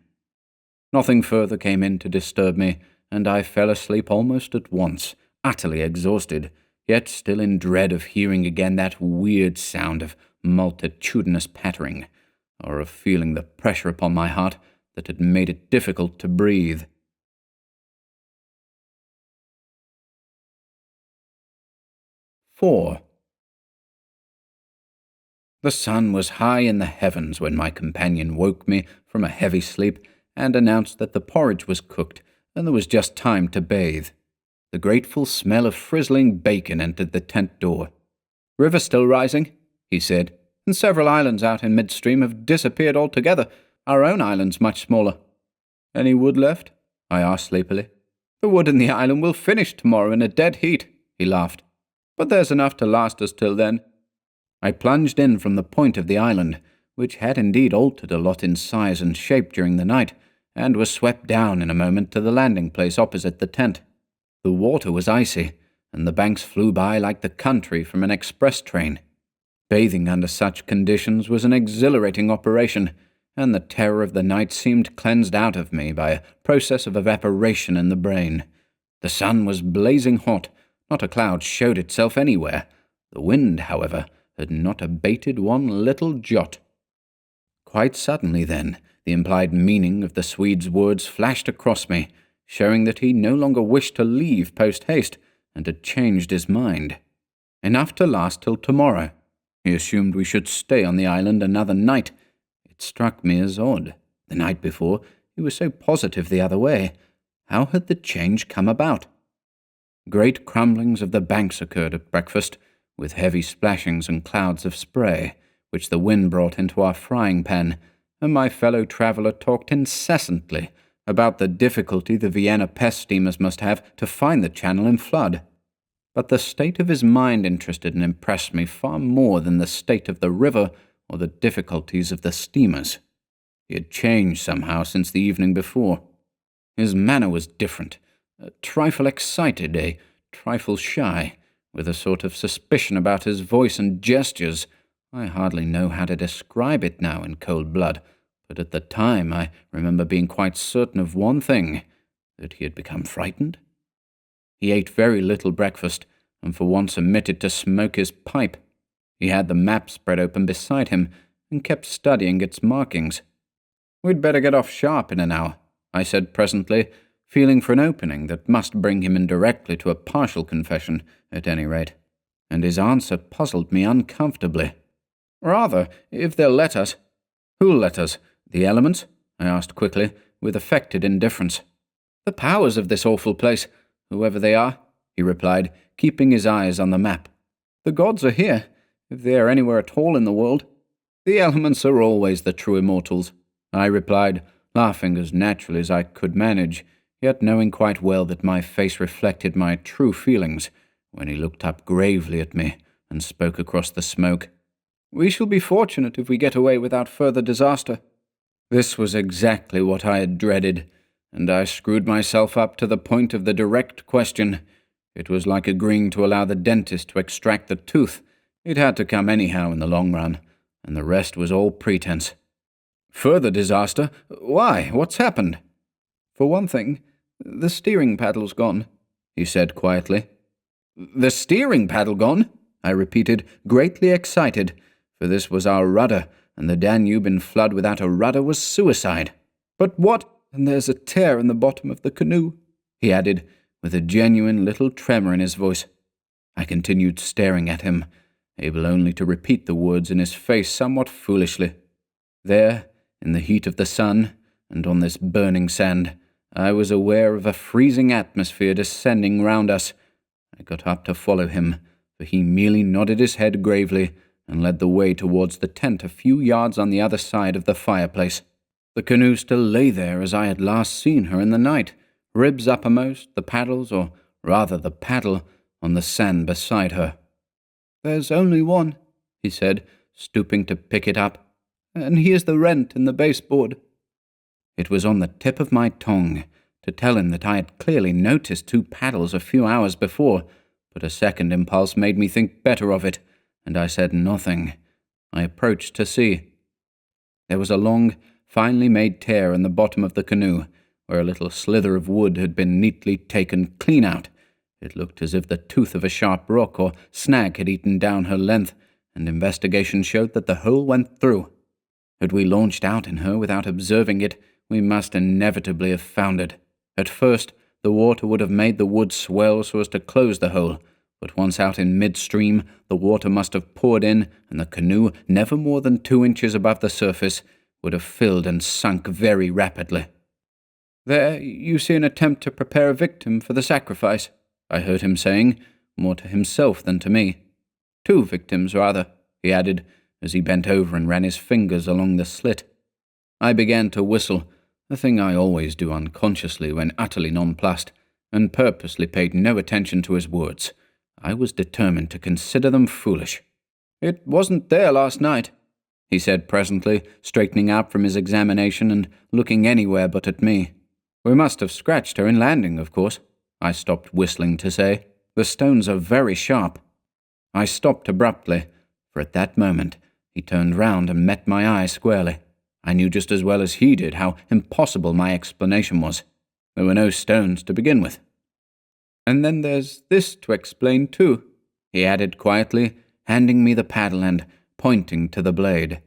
Nothing further came in to disturb me, and I fell asleep almost at once, utterly exhausted, yet still in dread of hearing again that weird sound of multitudinous pattering, or of feeling the pressure upon my heart that had made it difficult to breathe. 4. The sun was high in the heavens when my companion woke me from a heavy sleep and announced that the porridge was cooked and there was just time to bathe. The grateful smell of frizzling bacon entered the tent door. "River still rising," he said, "and several islands out in midstream have disappeared altogether. Our own island's much smaller." "Any wood left?" I asked sleepily. "The wood in the island will finish tomorrow in a dead heat," he laughed. "But there's enough to last us till then." I plunged in from the point of the island, which had indeed altered a lot in size and shape during the night, and was swept down in a moment to the landing place opposite the tent. The water was icy, and the banks flew by like the country from an express train. Bathing under such conditions was an exhilarating operation, and the terror of the night seemed cleansed out of me by a process of evaporation in the brain. The sun was blazing hot, not a cloud showed itself anywhere. The wind, however, had not abated one little jot. Quite suddenly, then, the implied meaning of the Swede's words flashed across me, showing that he no longer wished to leave post-haste, and had changed his mind. Enough to last till tomorrow. He assumed we should stay on the island another night. It struck me as odd. The night before, he was so positive the other way. How had the change come about? Great crumblings of the banks occurred at breakfast, with heavy splashings and clouds of spray, which the wind brought into our frying pan, and my fellow traveller talked incessantly about the difficulty the Vienna pest steamers must have to find the channel in flood. But the state of his mind interested and impressed me far more than the state of the river or the difficulties of the steamers. He had changed somehow since the evening before. His manner was different, a trifle excited, a trifle shy, with a sort of suspicion about his voice and gestures. I hardly know how to describe it now in cold blood, but at the time I remember being quite certain of one thing, that he had become frightened. He ate very little breakfast, and for once omitted to smoke his pipe. He had the map spread open beside him, and kept studying its markings. "We'd better get off sharp in an hour," I said presently, feeling for an opening that must bring him indirectly to a partial confession, at any rate. And his answer puzzled me uncomfortably. "Rather, if they'll let us." "Who'll let us? The elements?" I asked quickly, with affected indifference. "The powers of this awful place, whoever they are," he replied, keeping his eyes on the map. "The gods are here, if they are anywhere at all in the world." "The elements are always the true immortals," I replied, laughing as naturally as I could manage, yet knowing quite well that my face reflected my true feelings, when he looked up gravely at me and spoke across the smoke. "We shall be fortunate if we get away without further disaster." This was exactly what I had dreaded, and I screwed myself up to the point of the direct question. It was like agreeing to allow the dentist to extract the tooth. It had to come anyhow in the long run, and the rest was all pretense. "Further disaster? Why? What's happened?" "For one thing, the steering paddle's gone." he said quietly. "The steering paddle gone?" I repeated, greatly excited, for this was our rudder, and the Danube in flood without a rudder was suicide. "But what—" "And there's a tear in the bottom of the canoe," he added, with a genuine little tremor in his voice. I continued staring at him, able only to repeat the words in his face somewhat foolishly. There, in the heat of the sun, and on this burning sand, I was aware of a freezing atmosphere descending round us. I got up to follow him, for he merely nodded his head gravely and led the way towards the tent a few yards on the other side of the fireplace. The canoe still lay there as I had last seen her in the night, ribs uppermost, the paddles, or rather the paddle, on the sand beside her. "There's only one," he said, stooping to pick it up, "and here's the rent in the baseboard." It was on the tip of my tongue to tell him that I had clearly noticed 2 paddles a few hours before, but a second impulse made me think better of it, and I said nothing. I approached to see. There was a long, finely made tear in the bottom of the canoe, where a little slither of wood had been neatly taken clean out. It looked as if the tooth of a sharp rock or snag had eaten down her length, and investigation showed that the hole went through. Had we launched out in her without observing it, we must inevitably have foundered. At first, the water would have made the wood swell so as to close the hole, but once out in midstream, the water must have poured in, and the canoe, never more than 2 inches above the surface, would have filled and sunk very rapidly. "There, you see an attempt to prepare a victim for the sacrifice," I heard him saying, more to himself than to me. "2 victims, rather," he added, as he bent over and ran his fingers along the slit. I began to whistle, a thing I always do unconsciously when utterly nonplussed, and purposely paid no attention to his words. I was determined to consider them foolish. "It wasn't there last night," he said presently, straightening up from his examination and looking anywhere but at me. "We must have scratched her in landing, of course," I stopped whistling to say. "The stones are very sharp." I stopped abruptly, for at that moment he turned round and met my eye squarely. I knew just as well as he did how impossible my explanation was. There were no stones to begin with. "And then there's this to explain too," he added quietly, handing me the paddle and pointing to the blade.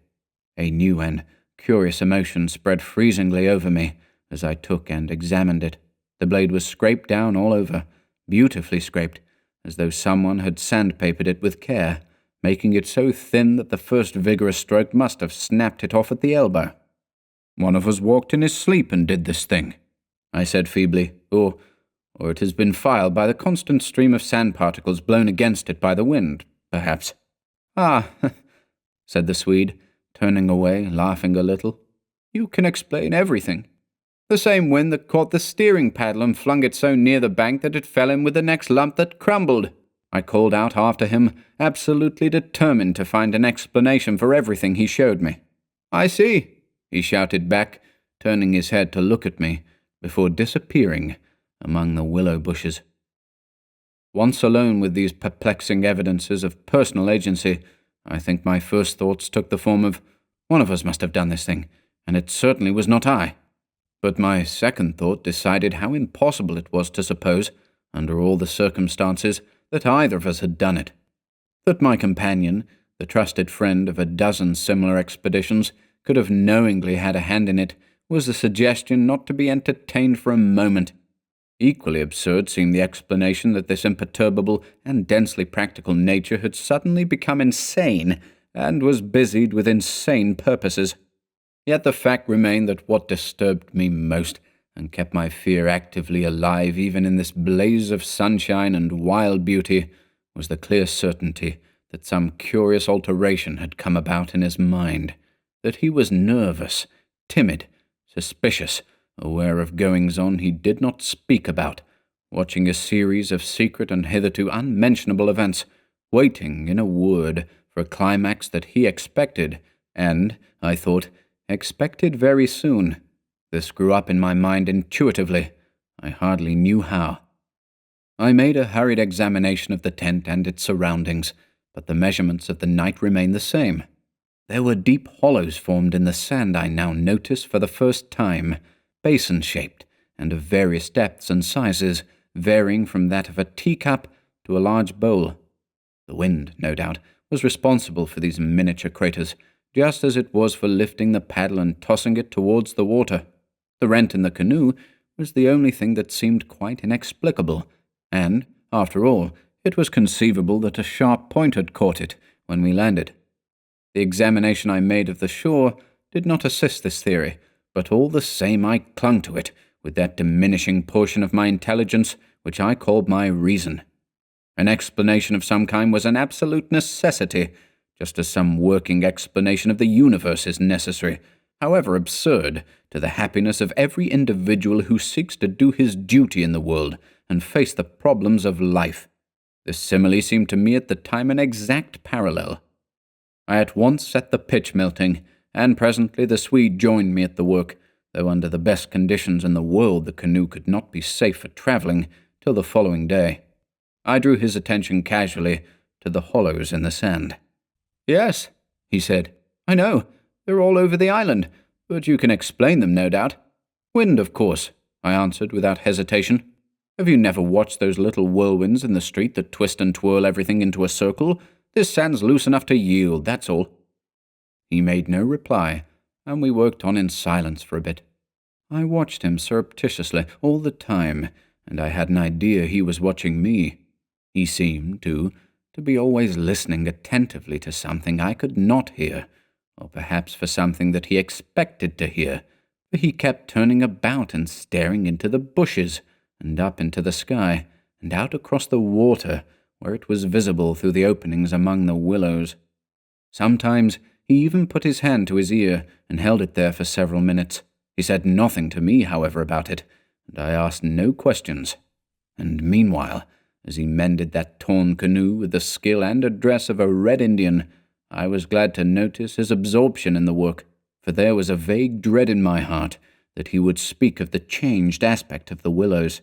A new and curious emotion spread freezingly over me as I took and examined it. The blade was scraped down all over, beautifully scraped, as though someone had sandpapered it with care, making it so thin that the first vigorous stroke must have snapped it off at the elbow. "One of us walked in his sleep and did this thing," I said feebly, or it has been filed by the constant stream of sand particles blown against it by the wind, perhaps. "Ah," said the Swede, turning away, laughing a little. "You can explain everything. The same wind that caught the steering paddle and flung it so near the bank that it fell in with the next lump that crumbled," I called out after him, absolutely determined to find an explanation for everything he showed me. "I see," he shouted back, turning his head to look at me, before disappearing among the willow bushes. Once alone with these perplexing evidences of personal agency, I think my first thoughts took the form of, one of us must have done this thing, and it certainly was not I. But my second thought decided how impossible it was to suppose, under all the circumstances, that either of us had done it. That my companion, the trusted friend of a dozen similar expeditions, could have knowingly had a hand in it, was a suggestion not to be entertained for a moment. Equally absurd seemed the explanation that this imperturbable and densely practical nature had suddenly become insane, and was busied with insane purposes. Yet the fact remained that what disturbed me most, and kept my fear actively alive even in this blaze of sunshine and wild beauty, was the clear certainty that some curious alteration had come about in his mind, that he was nervous, timid, suspicious, aware of goings-on he did not speak about, watching a series of secret and hitherto unmentionable events, waiting, in a word, for a climax that he expected, and, I thought, expected very soon. This grew up in my mind intuitively. I hardly knew how. I made a hurried examination of the tent and its surroundings, but the measurements of the night remained the same. There were deep hollows formed in the sand I now noticed for the first time, basin-shaped, and of various depths and sizes, varying from that of a teacup to a large bowl. The wind, no doubt, was responsible for these miniature craters, just as it was for lifting the paddle and tossing it towards the water. The rent in the canoe was the only thing that seemed quite inexplicable, and, after all, it was conceivable that a sharp point had caught it when we landed. The examination I made of the shore did not assist this theory, but all the same I clung to it with that diminishing portion of my intelligence which I called my reason. An explanation of some kind was an absolute necessity, just as some working explanation of the universe is necessary, however absurd, to the happiness of every individual who seeks to do his duty in the world and face the problems of life. This simile seemed to me at the time an exact parallel. I at once set the pitch melting, and presently the Swede joined me at the work, though under the best conditions in the world the canoe could not be safe for travelling till the following day. I drew his attention casually to the hollows in the sand. "Yes," he said, "I know. They're all over the island, but you can explain them, no doubt." "Wind, of course," I answered without hesitation. "Have you never watched those little whirlwinds in the street that twist and twirl everything into a circle? This sand's loose enough to yield, that's all." He made no reply, and we worked on in silence for a bit. I watched him surreptitiously all the time, and I had an idea he was watching me. He seemed, too, to be always listening attentively to something I could not hear, or perhaps for something that he expected to hear, for he kept turning about and staring into the bushes, and up into the sky, and out across the water, where it was visible through the openings among the willows. Sometimes he even put his hand to his ear and held it there for several minutes. He said nothing to me, however, about it, and I asked no questions. And meanwhile, as he mended that torn canoe with the skill and address of a Red Indian, I was glad to notice his absorption in the work, for there was a vague dread in my heart that he would speak of the changed aspect of the willows.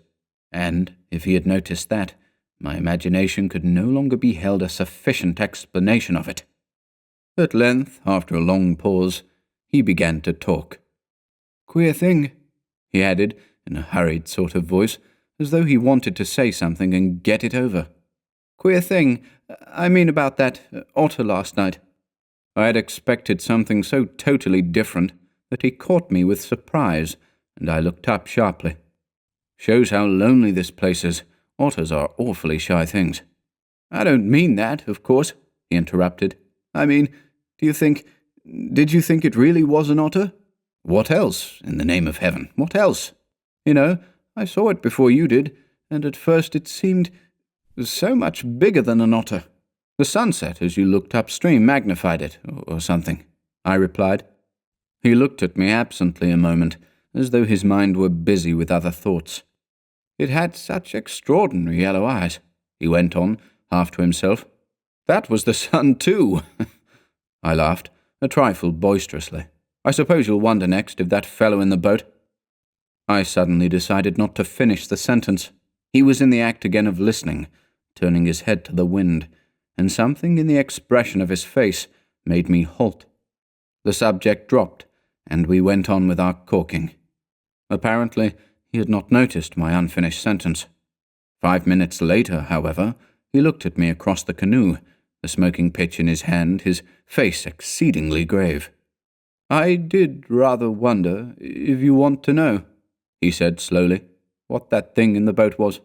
And, if he had noticed that, my imagination could no longer be held a sufficient explanation of it. At length, after a long pause, he began to talk. "Queer thing," he added, in a hurried sort of voice, as though he wanted to say something and get it over. "Queer thing, I mean about that otter last night." I had expected something so totally different that he caught me with surprise, and I looked up sharply. "Shows how lonely this place is. Otters are awfully shy things." "I don't mean that, of course," he interrupted. "I mean, did you think it really was an otter?" "What else, in the name of heaven? What else?" "You know, I saw it before you did, and at first it seemed so much bigger than an otter. The sunset, as you looked upstream, magnified it, or something," I replied. He looked at me absently a moment, as though his mind were busy with other thoughts. "It had such extraordinary yellow eyes," he went on, half to himself. "That was the sun, too." I laughed, a trifle boisterously. "I suppose you'll wonder next if that fellow in the boat—" I suddenly decided not to finish the sentence. He was in the act again of listening, turning his head to the wind, and something in the expression of his face made me halt. The subject dropped, and we went on with our caulking. Apparently, he had not noticed my unfinished sentence. 5 minutes later, however, he looked at me across the canoe, the smoking pitch in his hand, his face exceedingly grave. "I did rather wonder, if you want to know," he said slowly, "what that thing in the boat was.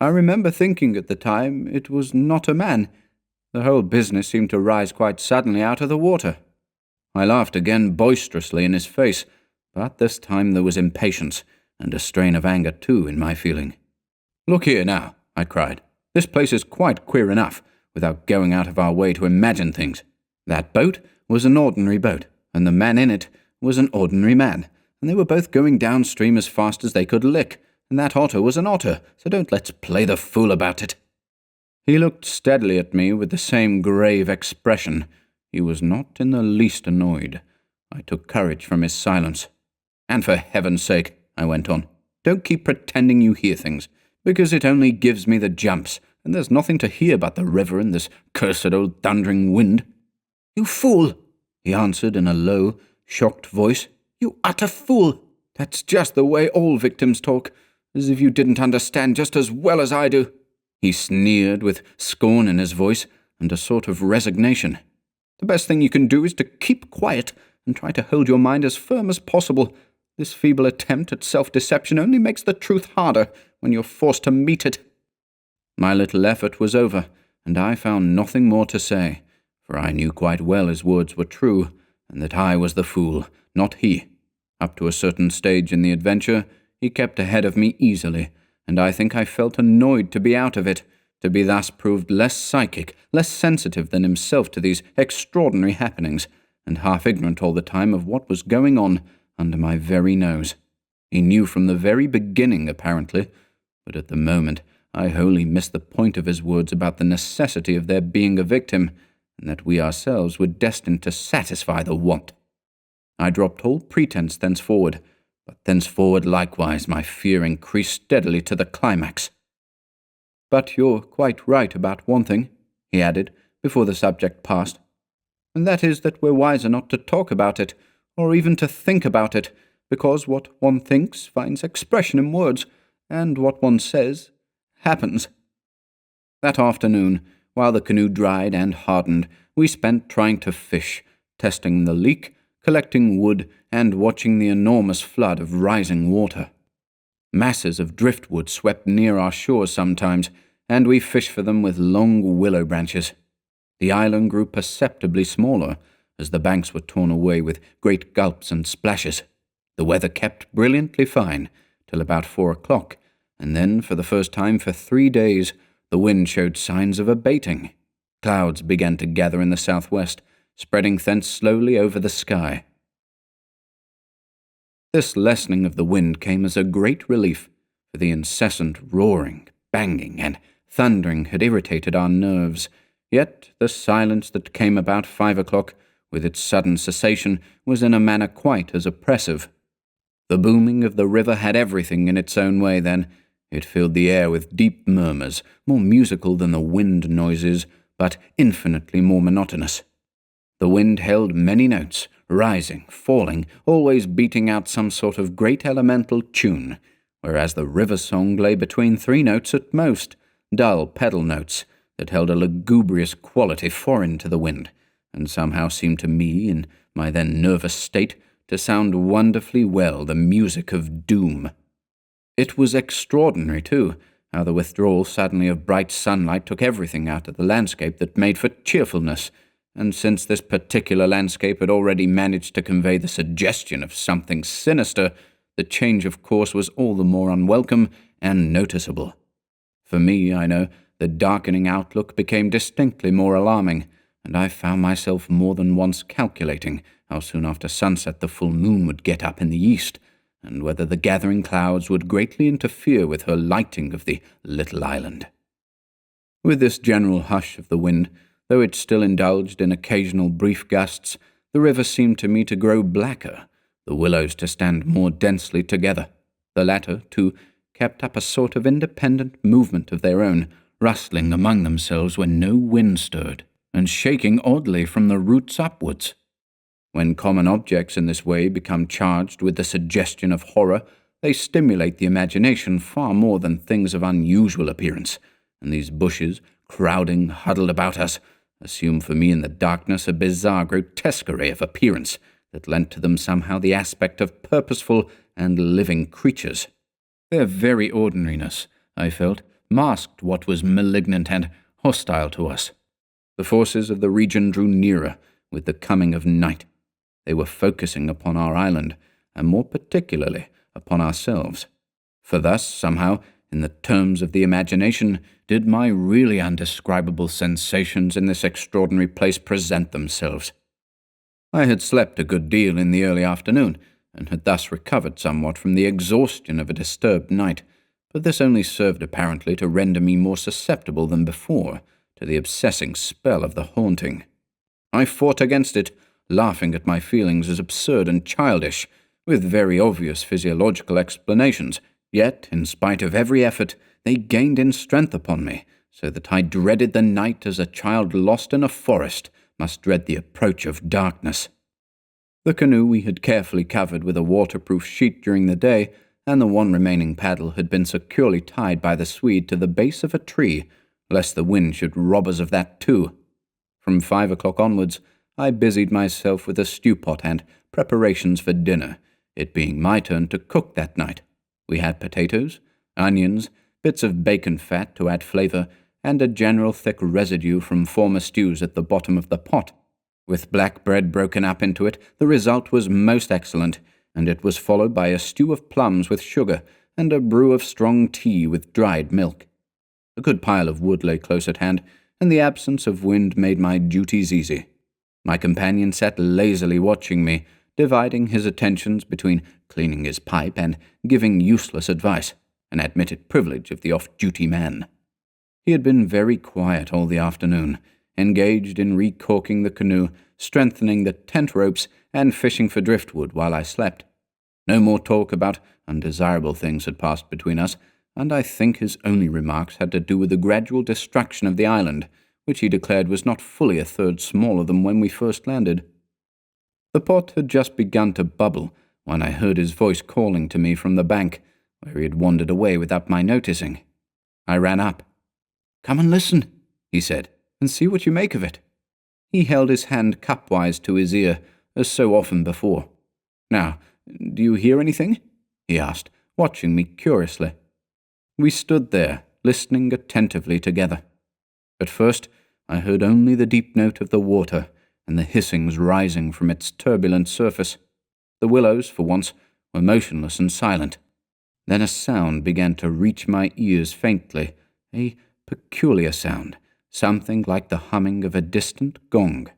I remember thinking at the time it was not a man. The whole business seemed to rise quite suddenly out of the water." I laughed again boisterously in his face, but this time there was impatience, and a strain of anger too in my feeling. "Look here now," I cried. "This place is quite queer enough, without going out of our way to imagine things. That boat was an ordinary boat, and the man in it was an ordinary man, and they were both going downstream as fast as they could lick, and that otter was an otter, so don't let's play the fool about it." He looked steadily at me with the same grave expression. He was not in the least annoyed. I took courage from his silence. "And for heaven's sake," I went on, "don't keep pretending you hear things, because it only gives me the jumps, and there's nothing to hear but the river and this cursed old thundering wind." "You fool!" he answered in a low, shocked voice. "You utter fool! That's just the way all victims talk, as if you didn't understand just as well as I do." He sneered with scorn in his voice and a sort of resignation. "The best thing you can do is to keep quiet and try to hold your mind as firm as possible. This feeble attempt at self-deception only makes the truth harder when you're forced to meet it." My little effort was over, and I found nothing more to say, for I knew quite well his words were true, and that I was the fool, not he. Up to a certain stage in the adventure, he kept ahead of me easily, and I think I felt annoyed to be out of it, to be thus proved less psychic, less sensitive than himself to these extraordinary happenings, and half ignorant all the time of what was going on under my very nose. He knew from the very beginning, apparently, but at the moment I wholly missed the point of his words about the necessity of there being a victim, and that we ourselves were destined to satisfy the want. I dropped all pretense thenceforward, but thenceforward likewise my fear increased steadily to the climax. "But you're quite right about one thing," he added, before the subject passed, "and that is that we're wiser not to talk about it, or even to think about it, because what one thinks finds expression in words, and what one says happens." That afternoon, while the canoe dried and hardened, we spent trying to fish, testing the leak, collecting wood, and watching the enormous flood of rising water. Masses of driftwood swept near our shores sometimes, and we fished for them with long willow branches. The island grew perceptibly smaller, as the banks were torn away with great gulps and splashes. The weather kept brilliantly fine till about 4 o'clock, and then, for the first time for 3 days, the wind showed signs of abating. Clouds began to gather in the southwest, spreading thence slowly over the sky. This lessening of the wind came as a great relief, for the incessant roaring, banging, and thundering had irritated our nerves. Yet the silence that came about 5 o'clock, with its sudden cessation, was in a manner quite as oppressive. The booming of the river had everything in its own way then. It filled the air with deep murmurs, more musical than the wind noises, but infinitely more monotonous. The wind held many notes, rising, falling, always beating out some sort of great elemental tune, whereas the river song lay between 3 notes at most, dull pedal notes that held a lugubrious quality foreign to the wind, and somehow seemed to me, in my then nervous state, to sound wonderfully well the music of doom. It was extraordinary, too, how the withdrawal suddenly of bright sunlight took everything out of the landscape that made for cheerfulness, and since this particular landscape had already managed to convey the suggestion of something sinister, the change of course was all the more unwelcome and noticeable. For me, I know, the darkening outlook became distinctly more alarming, and I found myself more than once calculating how soon after sunset the full moon would get up in the east, and whether the gathering clouds would greatly interfere with her lighting of the little island. With this general hush of the wind, though it still indulged in occasional brief gusts, the river seemed to me to grow blacker, the willows to stand more densely together. The latter, too, kept up a sort of independent movement of their own, rustling among themselves when no wind stirred, and shaking oddly from the roots upwards. When common objects in this way become charged with the suggestion of horror, they stimulate the imagination far more than things of unusual appearance, and these bushes, crowding, huddled about us, assume for me in the darkness a bizarre grotesquerie of appearance that lent to them somehow the aspect of purposeful and living creatures. Their very ordinariness, I felt, masked what was malignant and hostile to us. The forces of the region drew nearer with the coming of night. They were focusing upon our island, and more particularly upon ourselves. For thus, somehow, in the terms of the imagination, did my really undescribable sensations in this extraordinary place present themselves. I had slept a good deal in the early afternoon, and had thus recovered somewhat from the exhaustion of a disturbed night, but this only served apparently to render me more susceptible than before to the obsessing spell of the haunting. I fought against it, laughing at my feelings as absurd and childish, with very obvious physiological explanations, yet, in spite of every effort, they gained in strength upon me, so that I dreaded the night as a child lost in a forest must dread the approach of darkness. The canoe we had carefully covered with a waterproof sheet during the day, and the one remaining paddle had been securely tied by the Swede to the base of a tree, lest the wind should rob us of that too. From 5 o'clock onwards, I busied myself with a stew-pot and preparations for dinner, it being my turn to cook that night. We had potatoes, onions, bits of bacon fat to add flavour, and a general thick residue from former stews at the bottom of the pot. With black bread broken up into it, the result was most excellent, and it was followed by a stew of plums with sugar and a brew of strong tea with dried milk. A good pile of wood lay close at hand, and the absence of wind made my duties easy. My companion sat lazily watching me, dividing his attentions between cleaning his pipe and giving useless advice, an admitted privilege of the off-duty man. He had been very quiet all the afternoon, engaged in recorking the canoe, strengthening the tent ropes, and fishing for driftwood while I slept. No more talk about undesirable things had passed between us, and I think his only remarks had to do with the gradual destruction of the island, which he declared was not fully a third smaller than when we first landed. The pot had just begun to bubble when I heard his voice calling to me from the bank, where he had wandered away without my noticing. I ran up. "Come and listen," he said, "and see what you make of it." He held his hand cupwise to his ear, as so often before. "Now, do you hear anything?" he asked, watching me curiously. We stood there, listening attentively together. At first, I heard only the deep note of the water and the hissings rising from its turbulent surface. The willows, for once, were motionless and silent. Then a sound began to reach my ears faintly, a peculiar sound, something like the humming of a distant gong.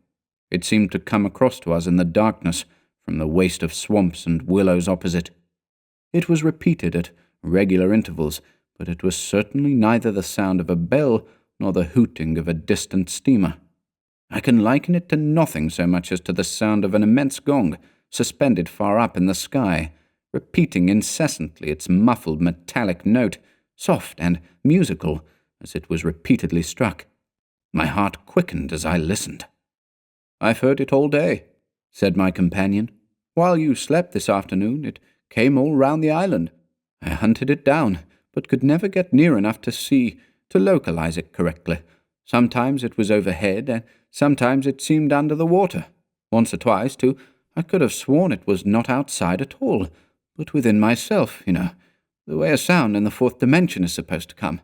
It seemed to come across to us in the darkness from the waste of swamps and willows opposite. It was repeated at regular intervals, but it was certainly neither the sound of a bell nor the hooting of a distant steamer. I can liken it to nothing so much as to the sound of an immense gong suspended far up in the sky, repeating incessantly its muffled metallic note, soft and musical, as it was repeatedly struck. My heart quickened as I listened. "I've heard it all day," said my companion. "While you slept this afternoon, it came all round the island. I hunted it down, but could never get near enough to localize it correctly. Sometimes it was overhead, and sometimes it seemed under the water. Once or twice, too, I could have sworn it was not outside at all, but within myself, the way a sound in the fourth dimension is supposed to come."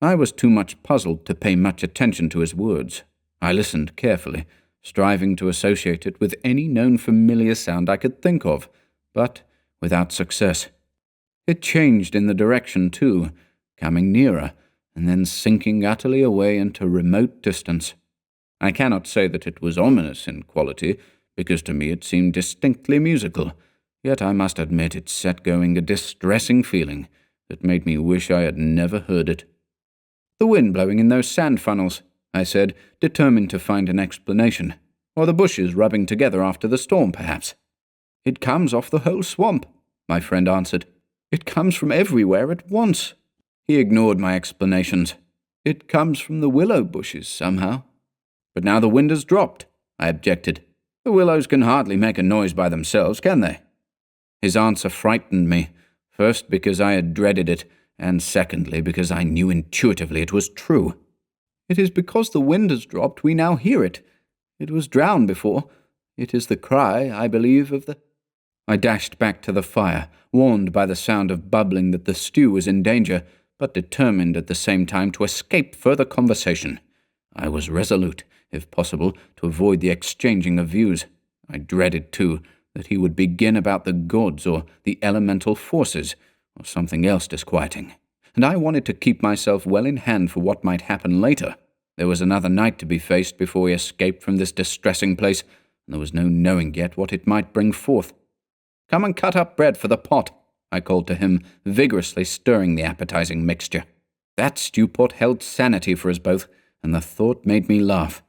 I was too much puzzled to pay much attention to his words. I listened carefully, striving to associate it with any known familiar sound I could think of, but without success. It changed in the direction, too, coming nearer, and then sinking utterly away into remote distance. I cannot say that it was ominous in quality, because to me it seemed distinctly musical, yet I must admit it set going a distressing feeling that made me wish I had never heard it. "The wind blowing in those sand funnels," I said, determined to find an explanation. "Or the bushes rubbing together after the storm, perhaps." "It comes off the whole swamp," my friend answered. "It comes from everywhere at once." He ignored my explanations. "It comes from the willow bushes, somehow." "But now the wind has dropped," I objected. "The willows can hardly make a noise by themselves, can they?" His answer frightened me, first because I had dreaded it, and secondly because I knew intuitively it was true. "It is because the wind has dropped we now hear it. It was drowned before. It is the cry, I believe, of the—" I dashed back to the fire, warned by the sound of bubbling that the stew was in danger, but determined at the same time to escape further conversation. I was resolute, if possible, to avoid the exchanging of views. I dreaded, too, that he would begin about the gods or the elemental forces, or something else disquieting, and I wanted to keep myself well in hand for what might happen later. There was another night to be faced before we escaped from this distressing place, and there was no knowing yet what it might bring forth. "Come and cut up bread for the pot," I called to him, vigorously stirring the appetizing mixture. That stew-pot held sanity for us both, and the thought made me laugh.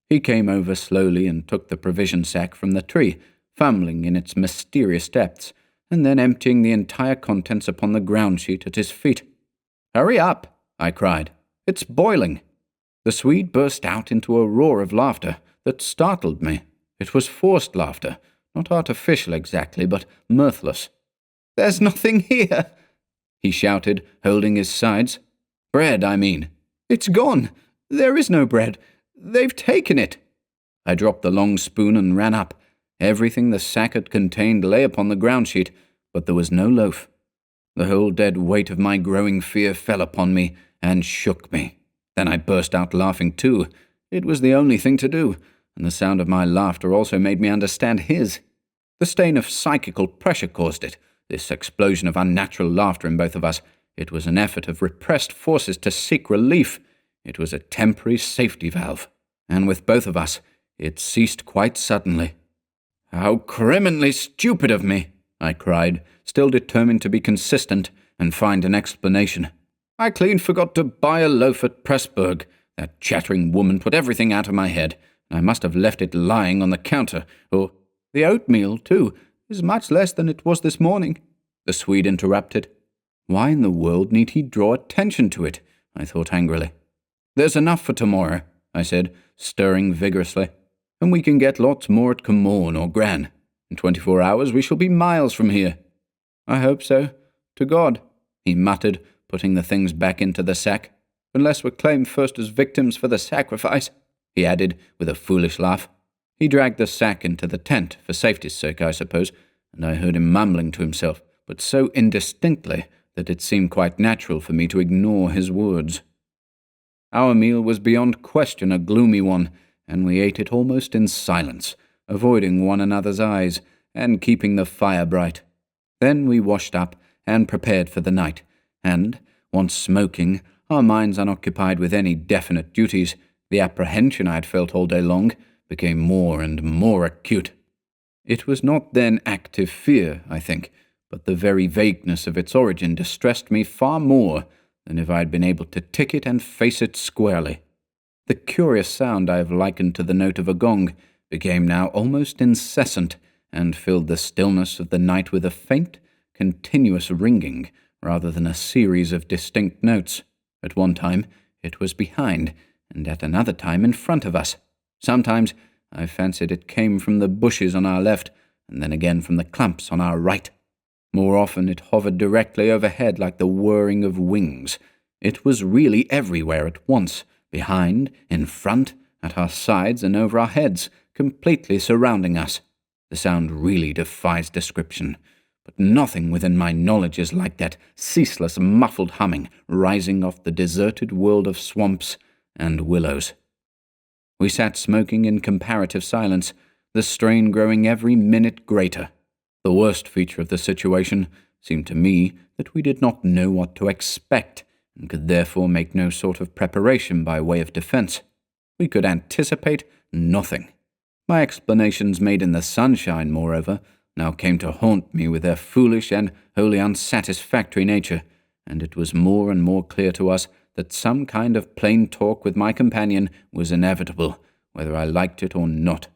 He came over slowly and took the provision sack from the tree, fumbling in its mysterious depths, and then emptying the entire contents upon the ground sheet at his feet. "Hurry up," I cried. "It's boiling." The Swede burst out into a roar of laughter that startled me. It was forced laughter, not artificial exactly, but mirthless. There's nothing here," he shouted, holding his sides. "Bread, I mean. It's gone. There is no bread. They've taken it." I dropped the long spoon and ran up. Everything the sack had contained lay upon the ground sheet, but there was no loaf. The whole dead weight of my growing fear fell upon me and shook me. Then I burst out laughing too. It was the only thing to do, and the sound of my laughter also made me understand his. The strain of psychical pressure caused it, this explosion of unnatural laughter in both of us. It was an effort of repressed forces to seek relief. It was a temporary safety valve. And with both of us, it ceased quite suddenly. "How criminally stupid of me!" I cried, still determined to be consistent and find an explanation. "I clean forgot to buy a loaf at Pressburg. That chattering woman put everything out of my head, and I must have left it lying on the counter, or the oatmeal, too, is much less than it was this morning," the Swede interrupted. Why in the world need he draw attention to it? I thought angrily. "There's enough for tomorrow," I said, stirring vigorously, "and we can get lots more at Comorn or Gran. In 24 hours we shall be miles from here." "I hope so. To God," he muttered, putting the things back into the sack. "Unless we're claimed first as victims for the sacrifice," he added with a foolish laugh. He dragged the sack into the tent, for safety's sake, I suppose, and I heard him mumbling to himself, but so indistinctly that it seemed quite natural for me to ignore his words. Our meal was beyond question a gloomy one, and we ate it almost in silence, avoiding one another's eyes, and keeping the fire bright. Then we washed up and prepared for the night, and, once smoking, our minds unoccupied with any definite duties, the apprehension I had felt all day long became more and more acute. It was not then active fear, I think, but the very vagueness of its origin distressed me far more than if I had been able to tick it and face it squarely. The curious sound I have likened to the note of a gong became now almost incessant, and filled the stillness of the night with a faint, continuous ringing, rather than a series of distinct notes. At one time it was behind, and at another time in front of us. Sometimes I fancied it came from the bushes on our left, and then again from the clumps on our right. More often it hovered directly overhead like the whirring of wings. It was really everywhere at once, behind, in front, at our sides and over our heads, completely surrounding us. The sound really defies description, but nothing within my knowledge is like that ceaseless muffled humming rising off the deserted world of swamps and willows. We sat smoking in comparative silence, the strain growing every minute greater. The worst feature of the situation seemed to me that we did not know what to expect, and could therefore make no sort of preparation by way of defense. We could anticipate nothing. My explanations made in the sunshine, moreover, now came to haunt me with their foolish and wholly unsatisfactory nature, and it was more and more clear to us that some kind of plain talk with my companion was inevitable, whether I liked it or not.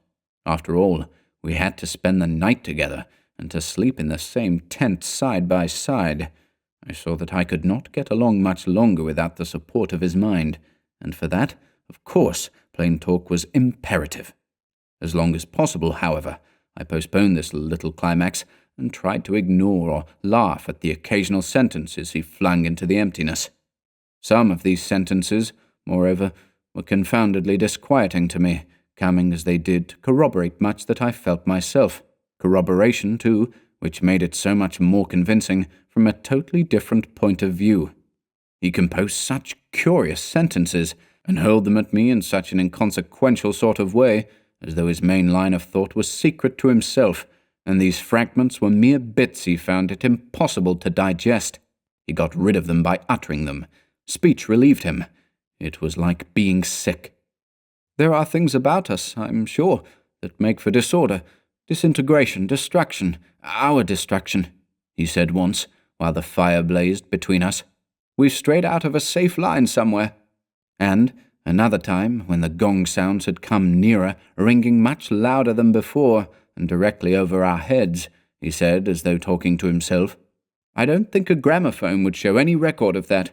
After all, we had to spend the night together, and to sleep in the same tent side by side. I saw that I could not get along much longer without the support of his mind, and for that, of course, plain talk was imperative. As long as possible, however, I postponed this little climax and tried to ignore or laugh at the occasional sentences he flung into the emptiness. Some of these sentences, moreover, were confoundedly disquieting to me, coming as they did to corroborate much that I felt myself. Corroboration, too, which made it so much more convincing from a totally different point of view. He composed such curious sentences, and hurled them at me in such an inconsequential sort of way, as though his main line of thought was secret to himself, and these fragments were mere bits he found it impossible to digest. He got rid of them by uttering them. Speech relieved him. It was like being sick. "There are things about us, I'm sure, that make for disorder, disintegration, destruction, our destruction," he said once, while the fire blazed between us. "We've strayed out of a safe line somewhere." And another time, when the gong sounds had come nearer, ringing much louder than before, and directly over our heads, he said, as though talking to himself, "I don't think a gramophone would show any record of that.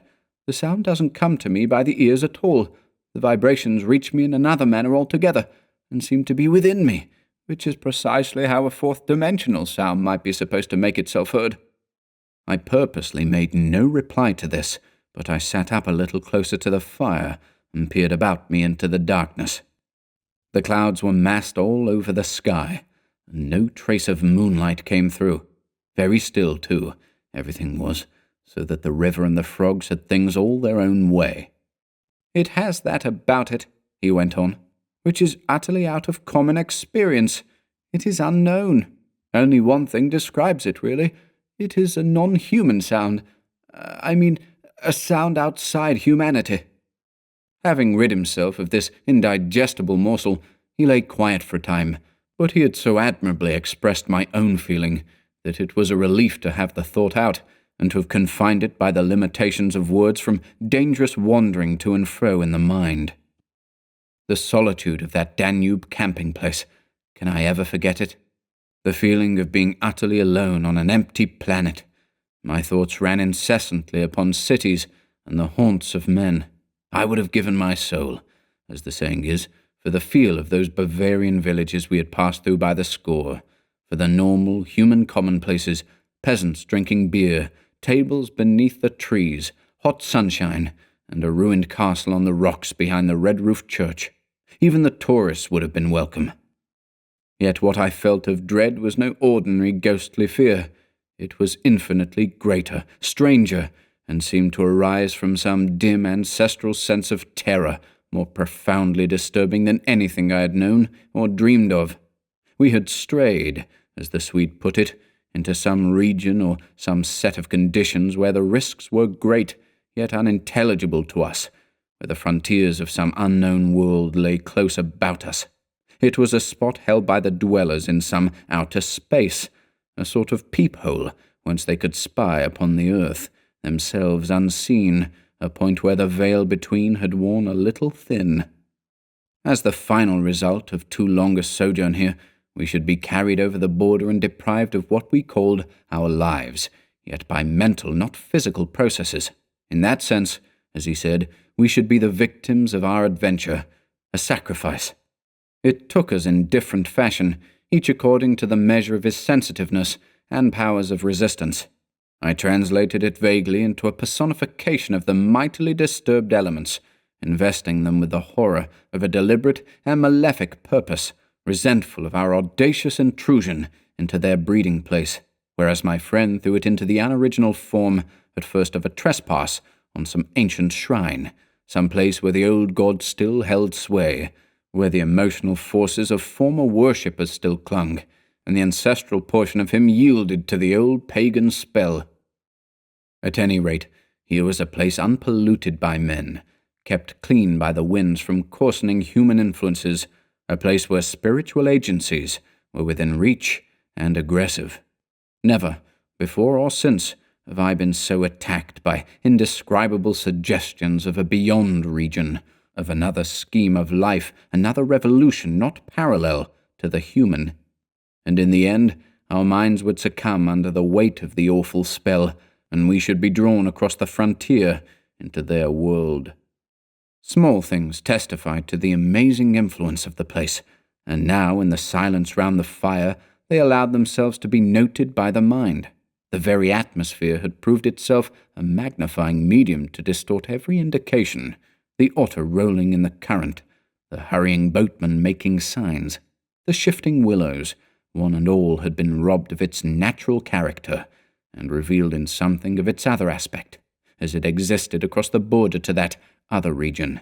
The sound doesn't come to me by the ears at all. The vibrations reach me in another manner altogether, and seem to be within me, which is precisely how a fourth-dimensional sound might be supposed to make itself heard. I purposely made no reply to this, but I sat up a little closer to the fire and peered about me into the darkness. The clouds were massed all over the sky, and no trace of moonlight came through. Very still, too, everything was, so that the river and the frogs had things all their own way. "It has that about it," he went on, "which is utterly out of common experience. It is unknown. Only one thing describes it, really. It is a non-human sound. A sound outside humanity." Having rid himself of this indigestible morsel, he lay quiet for a time, but he had so admirably expressed my own feeling that it was a relief to have the thought out, and to have confined it by the limitations of words from dangerous wandering to and fro in the mind. The solitude of that Danube camping place, can I ever forget it? The feeling of being utterly alone on an empty planet. My thoughts ran incessantly upon cities and the haunts of men. I would have given my soul, as the saying is, for the feel of those Bavarian villages we had passed through by the score, for the normal human commonplaces, peasants drinking beer, tables beneath the trees, hot sunshine, and a ruined castle on the rocks behind the red-roofed church. Even the tourists would have been welcome. Yet what I felt of dread was no ordinary ghostly fear. It was infinitely greater, stranger, and seemed to arise from some dim ancestral sense of terror, more profoundly disturbing than anything I had known or dreamed of. We had strayed, as the Swede put it, into some region or some set of conditions where the risks were great, yet unintelligible to us, where the frontiers of some unknown world lay close about us. It was a spot held by the dwellers in some outer space, a sort of peephole whence they could spy upon the earth, themselves unseen, a point where the veil between had worn a little thin. As the final result of too long a sojourn here, we should be carried over the border and deprived of what we called our lives, yet by mental, not physical processes. In that sense, as he said, we should be the victims of our adventure, a sacrifice. It took us in different fashion, each according to the measure of his sensitiveness and powers of resistance. I translated it vaguely into a personification of the mightily disturbed elements, investing them with the horror of a deliberate and malefic purpose, resentful of our audacious intrusion into their breeding place, whereas my friend threw it into the unoriginal form, at first of a trespass on some ancient shrine, some place where the old god still held sway, where the emotional forces of former worshippers still clung, and the ancestral portion of him yielded to the old pagan spell. At any rate, here was a place unpolluted by men, kept clean by the winds from coarsening human influences, a place where spiritual agencies were within reach and aggressive. Never, before or since, have I been so attacked by indescribable suggestions of a beyond region, of another scheme of life, another revolution not parallel to the human. And in the end, our minds would succumb under the weight of the awful spell, and we should be drawn across the frontier into their world. Small things testified to the amazing influence of the place, and now, in the silence round the fire, they allowed themselves to be noted by the mind. The very atmosphere had proved itself a magnifying medium to distort every indication, the otter rolling in the current, the hurrying boatman making signs, the shifting willows, one and all had been robbed of its natural character, and revealed in something of its other aspect, as it existed across the border to that other region.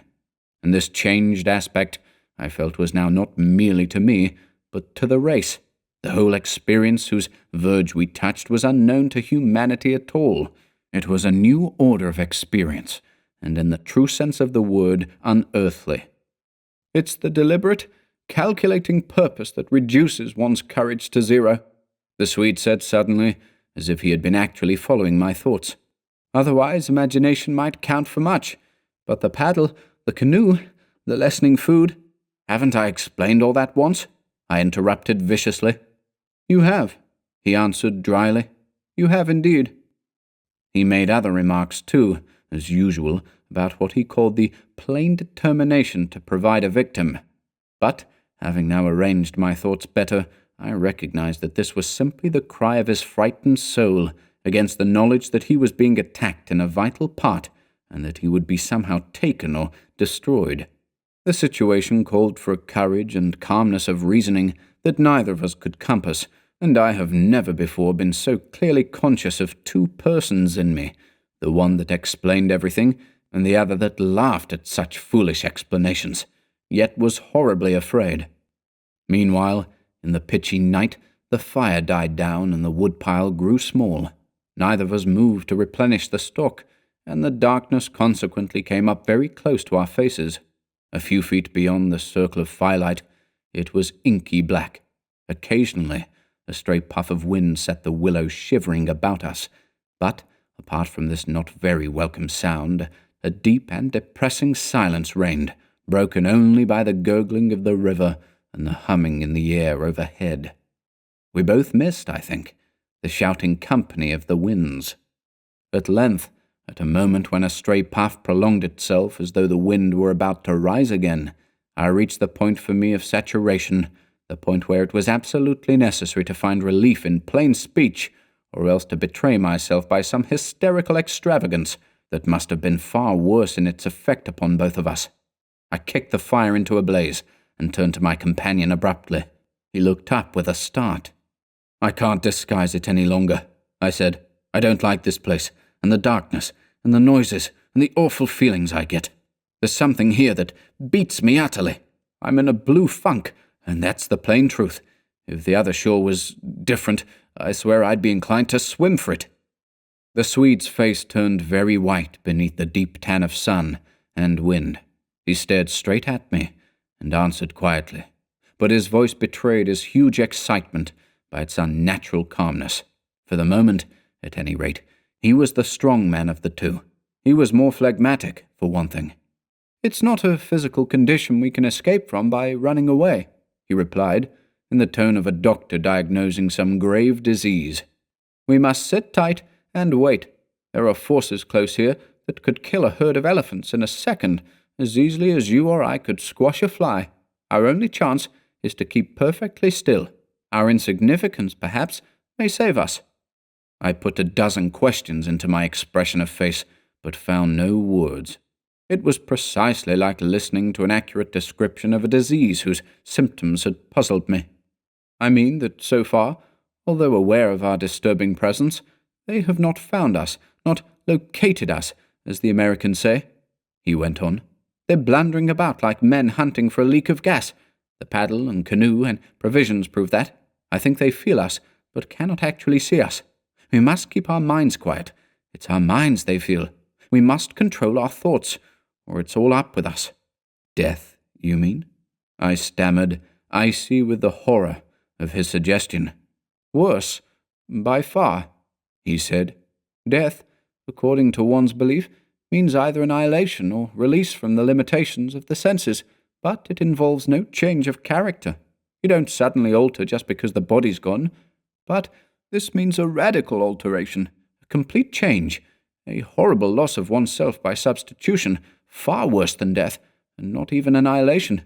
And this changed aspect, I felt, was now not merely to me, but to the race. The whole experience whose verge we touched was unknown to humanity at all. It was a new order of experience, and in the true sense of the word, unearthly. It's the deliberate, calculating purpose that reduces one's courage to zero, the Swede said suddenly, as if he had been actually following my thoughts. Otherwise, imagination might count for much. But the paddle, the canoe, the lessening food— Haven't I explained all that once? I interrupted viciously. You have, he answered dryly. You have indeed. He made other remarks too, as usual, about what he called the plain determination to provide a victim. But, having now arranged my thoughts better, I recognized that this was simply the cry of his frightened soul against the knowledge that he was being attacked in a vital part and that he would be somehow taken or destroyed. The situation called for a courage and calmness of reasoning that neither of us could compass, and I have never before been so clearly conscious of two persons in me, the one that explained everything and the other that laughed at such foolish explanations, yet was horribly afraid. Meanwhile, in the pitchy night, the fire died down and the woodpile grew small. Neither of us moved to replenish the stock, and the darkness consequently came up very close to our faces. A few feet beyond the circle of firelight, it was inky black. Occasionally, a stray puff of wind set the willows shivering about us, but, apart from this not very welcome sound, a deep and depressing silence reigned, broken only by the gurgling of the river and the humming in the air overhead. We both missed, I think, the shouting company of the winds. At length, at a moment when a stray puff prolonged itself as though the wind were about to rise again, I reached the point for me of saturation, the point where it was absolutely necessary to find relief in plain speech, or else to betray myself by some hysterical extravagance that must have been far worse in its effect upon both of us. I kicked the fire into a blaze and turned to my companion abruptly. He looked up with a start. "I can't disguise it any longer," I said. "I don't like this place, and the darkness, and the noises, and the awful feelings I get. There's something here that beats me utterly. I'm in a blue funk, and that's the plain truth. If the other shore was different, I swear I'd be inclined to swim for it." The Swede's face turned very white beneath the deep tan of sun and wind. He stared straight at me and answered quietly, but his voice betrayed his huge excitement by its unnatural calmness. For the moment, at any rate, he was the strong man of the two. He was more phlegmatic, for one thing. "It's not a physical condition we can escape from by running away," he replied, in the tone of a doctor diagnosing some grave disease. "We must sit tight and wait. There are forces close here that could kill a herd of elephants in a second, as easily as you or I could squash a fly. Our only chance is to keep perfectly still. Our insignificance, perhaps, may save us." I put a dozen questions into my expression of face, but found no words. It was precisely like listening to an accurate description of a disease whose symptoms had puzzled me. "I mean that so far, although aware of our disturbing presence, they have not found us, not located us, as the Americans say," he went on. "They're blundering about like men hunting for a leak of gas. The paddle and canoe and provisions prove that. I think they feel us, but cannot actually see us. We must keep our minds quiet. It's our minds they feel. We must control our thoughts, or it's all up with us." "Death, you mean?" I stammered, icy with the horror of his suggestion. "Worse, by far," he said. "Death, according to one's belief, means either annihilation or release from the limitations of the senses, but it involves no change of character. You don't suddenly alter just because the body's gone. But this means a radical alteration, a complete change, a horrible loss of oneself by substitution, far worse than death, and not even annihilation.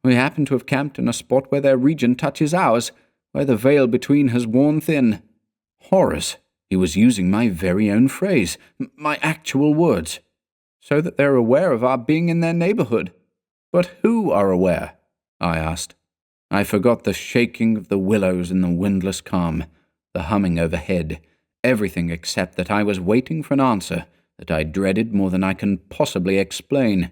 We happen to have camped in a spot where their region touches ours, where the veil between has worn thin." Horrors! He was using my very own phrase, my actual words. "So that they're aware of our being in their neighborhood." "But who are aware?" I asked. I forgot the shaking of the willows in the windless calm, the humming overhead, everything except that I was waiting for an answer that I dreaded more than I can possibly explain.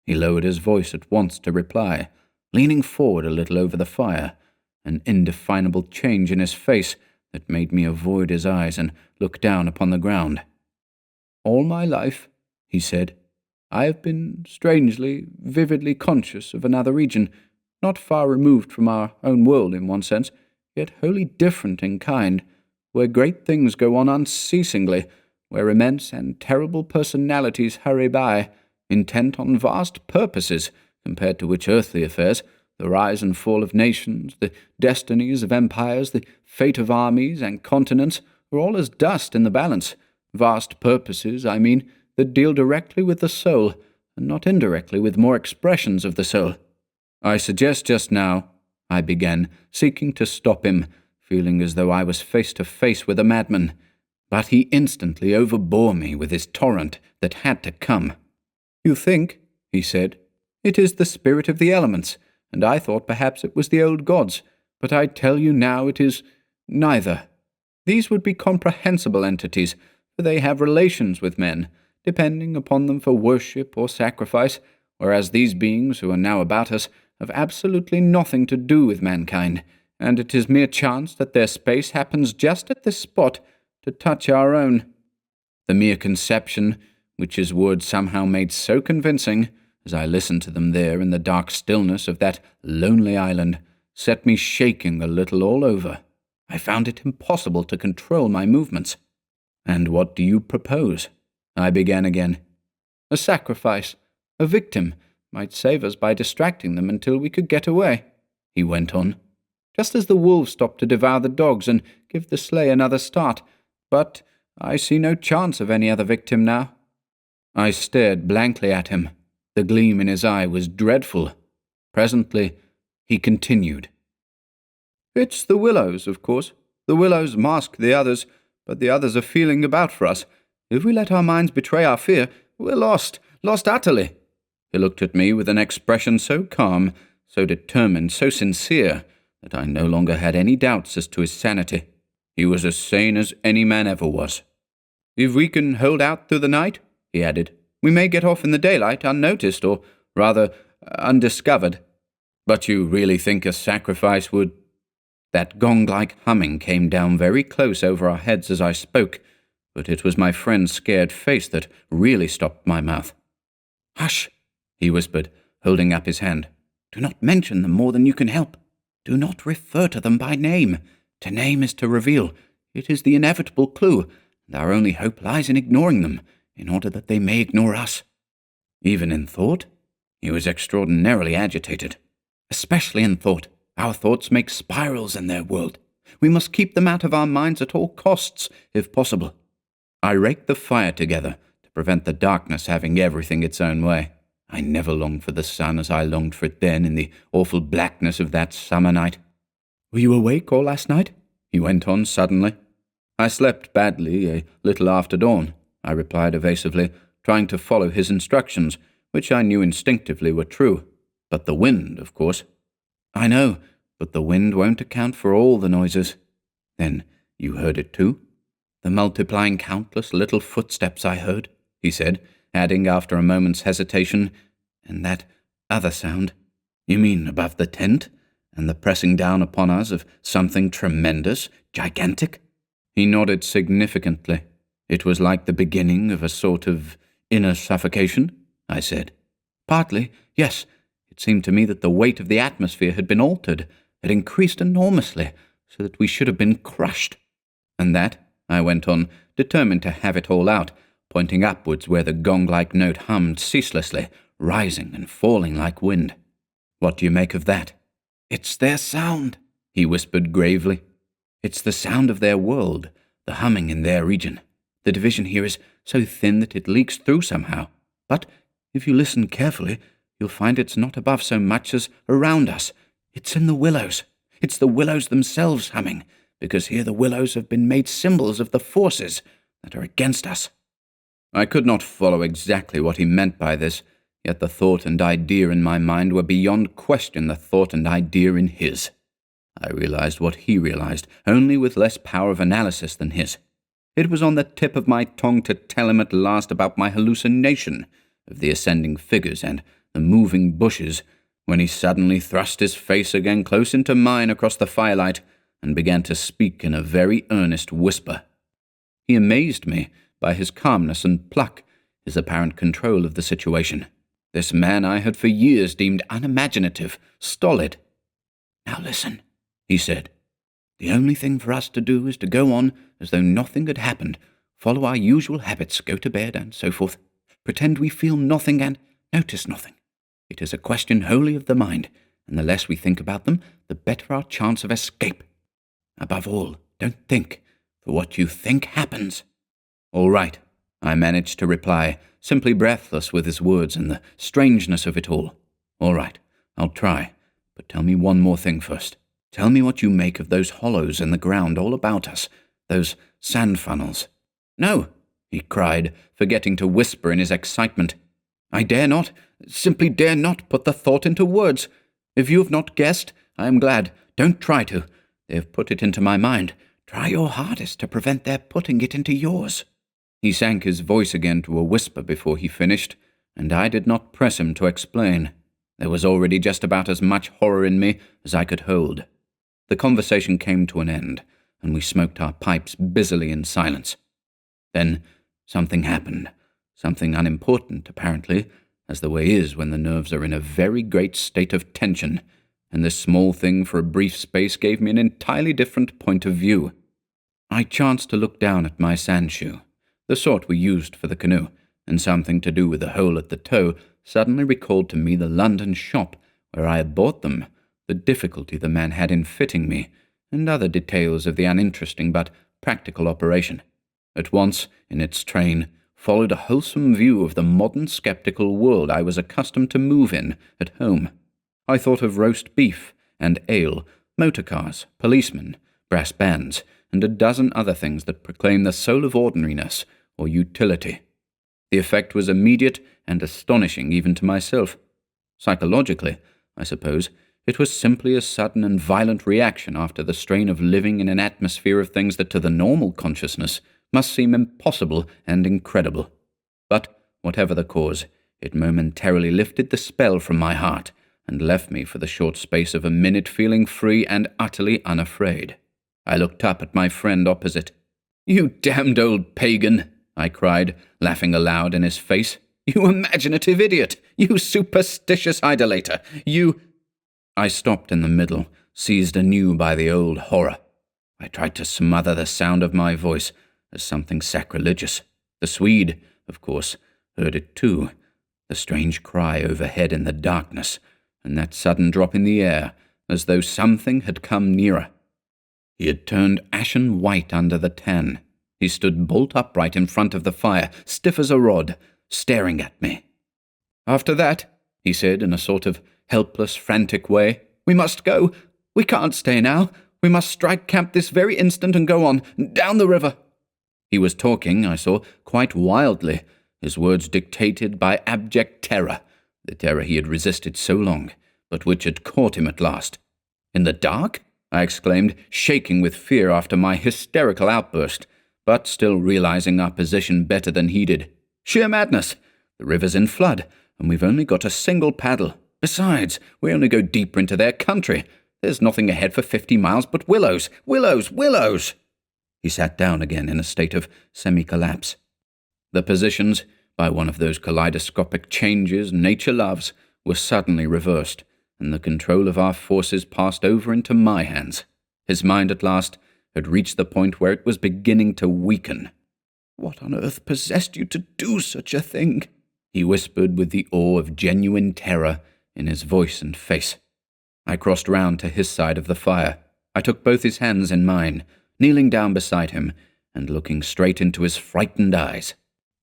He lowered his voice at once to reply, leaning forward a little over the fire, an indefinable change in his face that made me avoid his eyes and look down upon the ground. "All my life," he said, "I have been strangely, vividly conscious of another region, not far removed from our own world in one sense, yet wholly different in kind, where great things go on unceasingly, where immense and terrible personalities hurry by, intent on vast purposes, compared to which earthly affairs, the rise and fall of nations, the destinies of empires, the fate of armies and continents, are all as dust in the balance. Vast purposes, I mean, that deal directly with the soul, and not indirectly with more expressions of the soul. I suggest just now," I began, seeking to stop him, feeling as though I was face to face with a madman. but he instantly overbore me with his torrent that had to come. "You think," he said, "it is the spirit of the elements, and I thought perhaps it was the old gods, but I tell you now it is neither. These would be comprehensible entities, for they have relations with men, depending upon them for worship or sacrifice, whereas these beings who are now about us have absolutely nothing to do with mankind, and it is mere chance that their space happens just at this spot to touch our own." The mere conception, which his words somehow made so convincing, as I listened to them there in the dark stillness of that lonely island, set me shaking a little all over. I found it impossible to control my movements. "And what do you propose?" I began again. "A sacrifice, a victim, might save us by distracting them until we could get away," he went on, "just as the wolves stop to devour the dogs and give the sleigh another start. But I see no chance of any other victim now." I stared blankly at him. The gleam in his eye was dreadful. Presently, he continued. "It's the Willows, of course. The Willows mask the others, but the others are feeling about for us. If we let our minds betray our fear, we're lost utterly." He looked at me with an expression so calm, so determined, so sincere, that I no longer had any doubts as to his sanity. He was as sane as any man ever was. "If we can hold out through the night," he added, "we may get off in the daylight unnoticed, or rather, undiscovered." "But you really think a sacrifice would—" That gong-like humming came down very close over our heads as I spoke, but it was my friend's scared face that really stopped my mouth. "Hush," he whispered, holding up his hand. "Do not mention them more than you can help. Do not refer to them by name. To name is to reveal. It is the inevitable clue, and our only hope lies in ignoring them, in order that they may ignore us." "Even in thought?" He was extraordinarily agitated. "Especially in thought. Our thoughts make spirals in their world. We must keep them out of our minds at all costs, if possible." I raked the fire together to prevent the darkness having everything its own way. I never longed for the sun as I longed for it then in the awful blackness of that summer night. "Were you awake all last night?" he went on suddenly. "I slept badly a little after dawn," I replied evasively, trying to follow his instructions, which I knew instinctively were true. "But the wind, of course." "I know, but the wind won't account for all the noises." "Then you heard it too?" "The multiplying countless little footsteps I heard," he said, adding after a moment's hesitation, "and that other sound." "You mean above the tent, and the pressing down upon us of something tremendous, gigantic?" He nodded significantly. "It was like the beginning of a sort of inner suffocation?" I said. "Partly, yes. It seemed to me that the weight of the atmosphere had been altered, had increased enormously, so that we should have been crushed." "And that," I went on, determined to have it all out, pointing upwards where the gong-like note hummed ceaselessly, rising and falling like wind. "What do you make of that?" "It's their sound," he whispered gravely. "It's the sound of their world, the humming in their region. The division here is so thin that it leaks through somehow. But if you listen carefully, you'll find it's not above so much as around us. It's in the willows. It's the willows themselves humming, because here the willows have been made symbols of the forces that are against us." I could not follow exactly what he meant by this, yet the thought and idea in my mind were beyond question the thought and idea in his. I realized what he realized, only with less power of analysis than his. It was on the tip of my tongue to tell him at last about my hallucination of the ascending figures and the moving bushes, when he suddenly thrust his face again close into mine across the firelight and began to speak in a very earnest whisper. He amazed me by his calmness and pluck, his apparent control of the situation. This man I had for years deemed unimaginative, stolid. "Now listen," he said. "The only thing for us to do is to go on as though nothing had happened, follow our usual habits, go to bed, and so forth. Pretend we feel nothing and notice nothing. It is a question wholly of the mind, and the less we think about them, the better our chance of escape. Above all, don't think, for what you think happens." "All right," I managed to reply, simply breathless with his words and the strangeness of it all. "All right, I'll try, but tell me one more thing first. Tell me what you make of those hollows in the ground all about us, those sand funnels. No, he cried, forgetting to whisper in his excitement. I dare not, simply dare not put the thought into words. If you have not guessed, I am glad. Don't try to. They have put it into my mind. Try your hardest to prevent their putting it into yours. He sank his voice again to a whisper before he finished, and I did not press him to explain. There was already just about as much horror in me as I could hold. The conversation came to an end, and we smoked our pipes busily in silence. Then something happened. Something unimportant, apparently, as the way is when the nerves are in a very great state of tension, and this small thing for a brief space gave me an entirely different point of view. I chanced to look down at my sandshoe, the sort we used for the canoe, and something to do with the hole at the toe suddenly recalled to me the London shop where I had bought them, the difficulty the man had in fitting me, and other details of the uninteresting but practical operation. At once, in its train, followed a wholesome view of the modern skeptical world I was accustomed to move in at home. I thought of roast beef and ale, motor cars, policemen, brass bands, and a dozen other things that proclaim the soul of ordinariness or utility. The effect was immediate and astonishing even to myself. Psychologically, I suppose, it was simply a sudden and violent reaction after the strain of living in an atmosphere of things that to the normal consciousness must seem impossible and incredible. But, whatever the cause, it momentarily lifted the spell from my heart and left me for the short space of a minute feeling free and utterly unafraid. I looked up at my friend opposite. "You damned old pagan!" I cried, laughing aloud in his face. "You imaginative idiot! You superstitious idolater! You—" I stopped in the middle, seized anew by the old horror. I tried to smother the sound of my voice as something sacrilegious. The Swede, of course, heard it too, the strange cry overhead in the darkness, and that sudden drop in the air, as though something had come nearer. He had turned ashen white under the tan. He stood bolt upright in front of the fire, stiff as a rod, staring at me. "After that," he said in a sort of helpless, frantic way, "we must go. We can't stay now. We must strike camp this very instant and go on, down the river." He was talking, I saw, quite wildly, his words dictated by abject terror, the terror he had resisted so long, but which had caught him at last. "In the dark?" I exclaimed, shaking with fear after my hysterical outburst, but still realizing our position better than he did. "Sheer madness! The river's in flood, and we've only got a single paddle. Besides, we only go deeper into their country. There's nothing ahead for 50 miles but willows, willows, willows!" He sat down again in a state of semi-collapse. The positions, by one of those kaleidoscopic changes nature loves, were suddenly reversed, and the control of our forces passed over into my hands. His mind at last had reached the point where it was beginning to weaken. "What on earth possessed you to do such a thing?" he whispered with the awe of genuine terror in his voice and face. I crossed round to his side of the fire. I took both his hands in mine, kneeling down beside him and looking straight into his frightened eyes.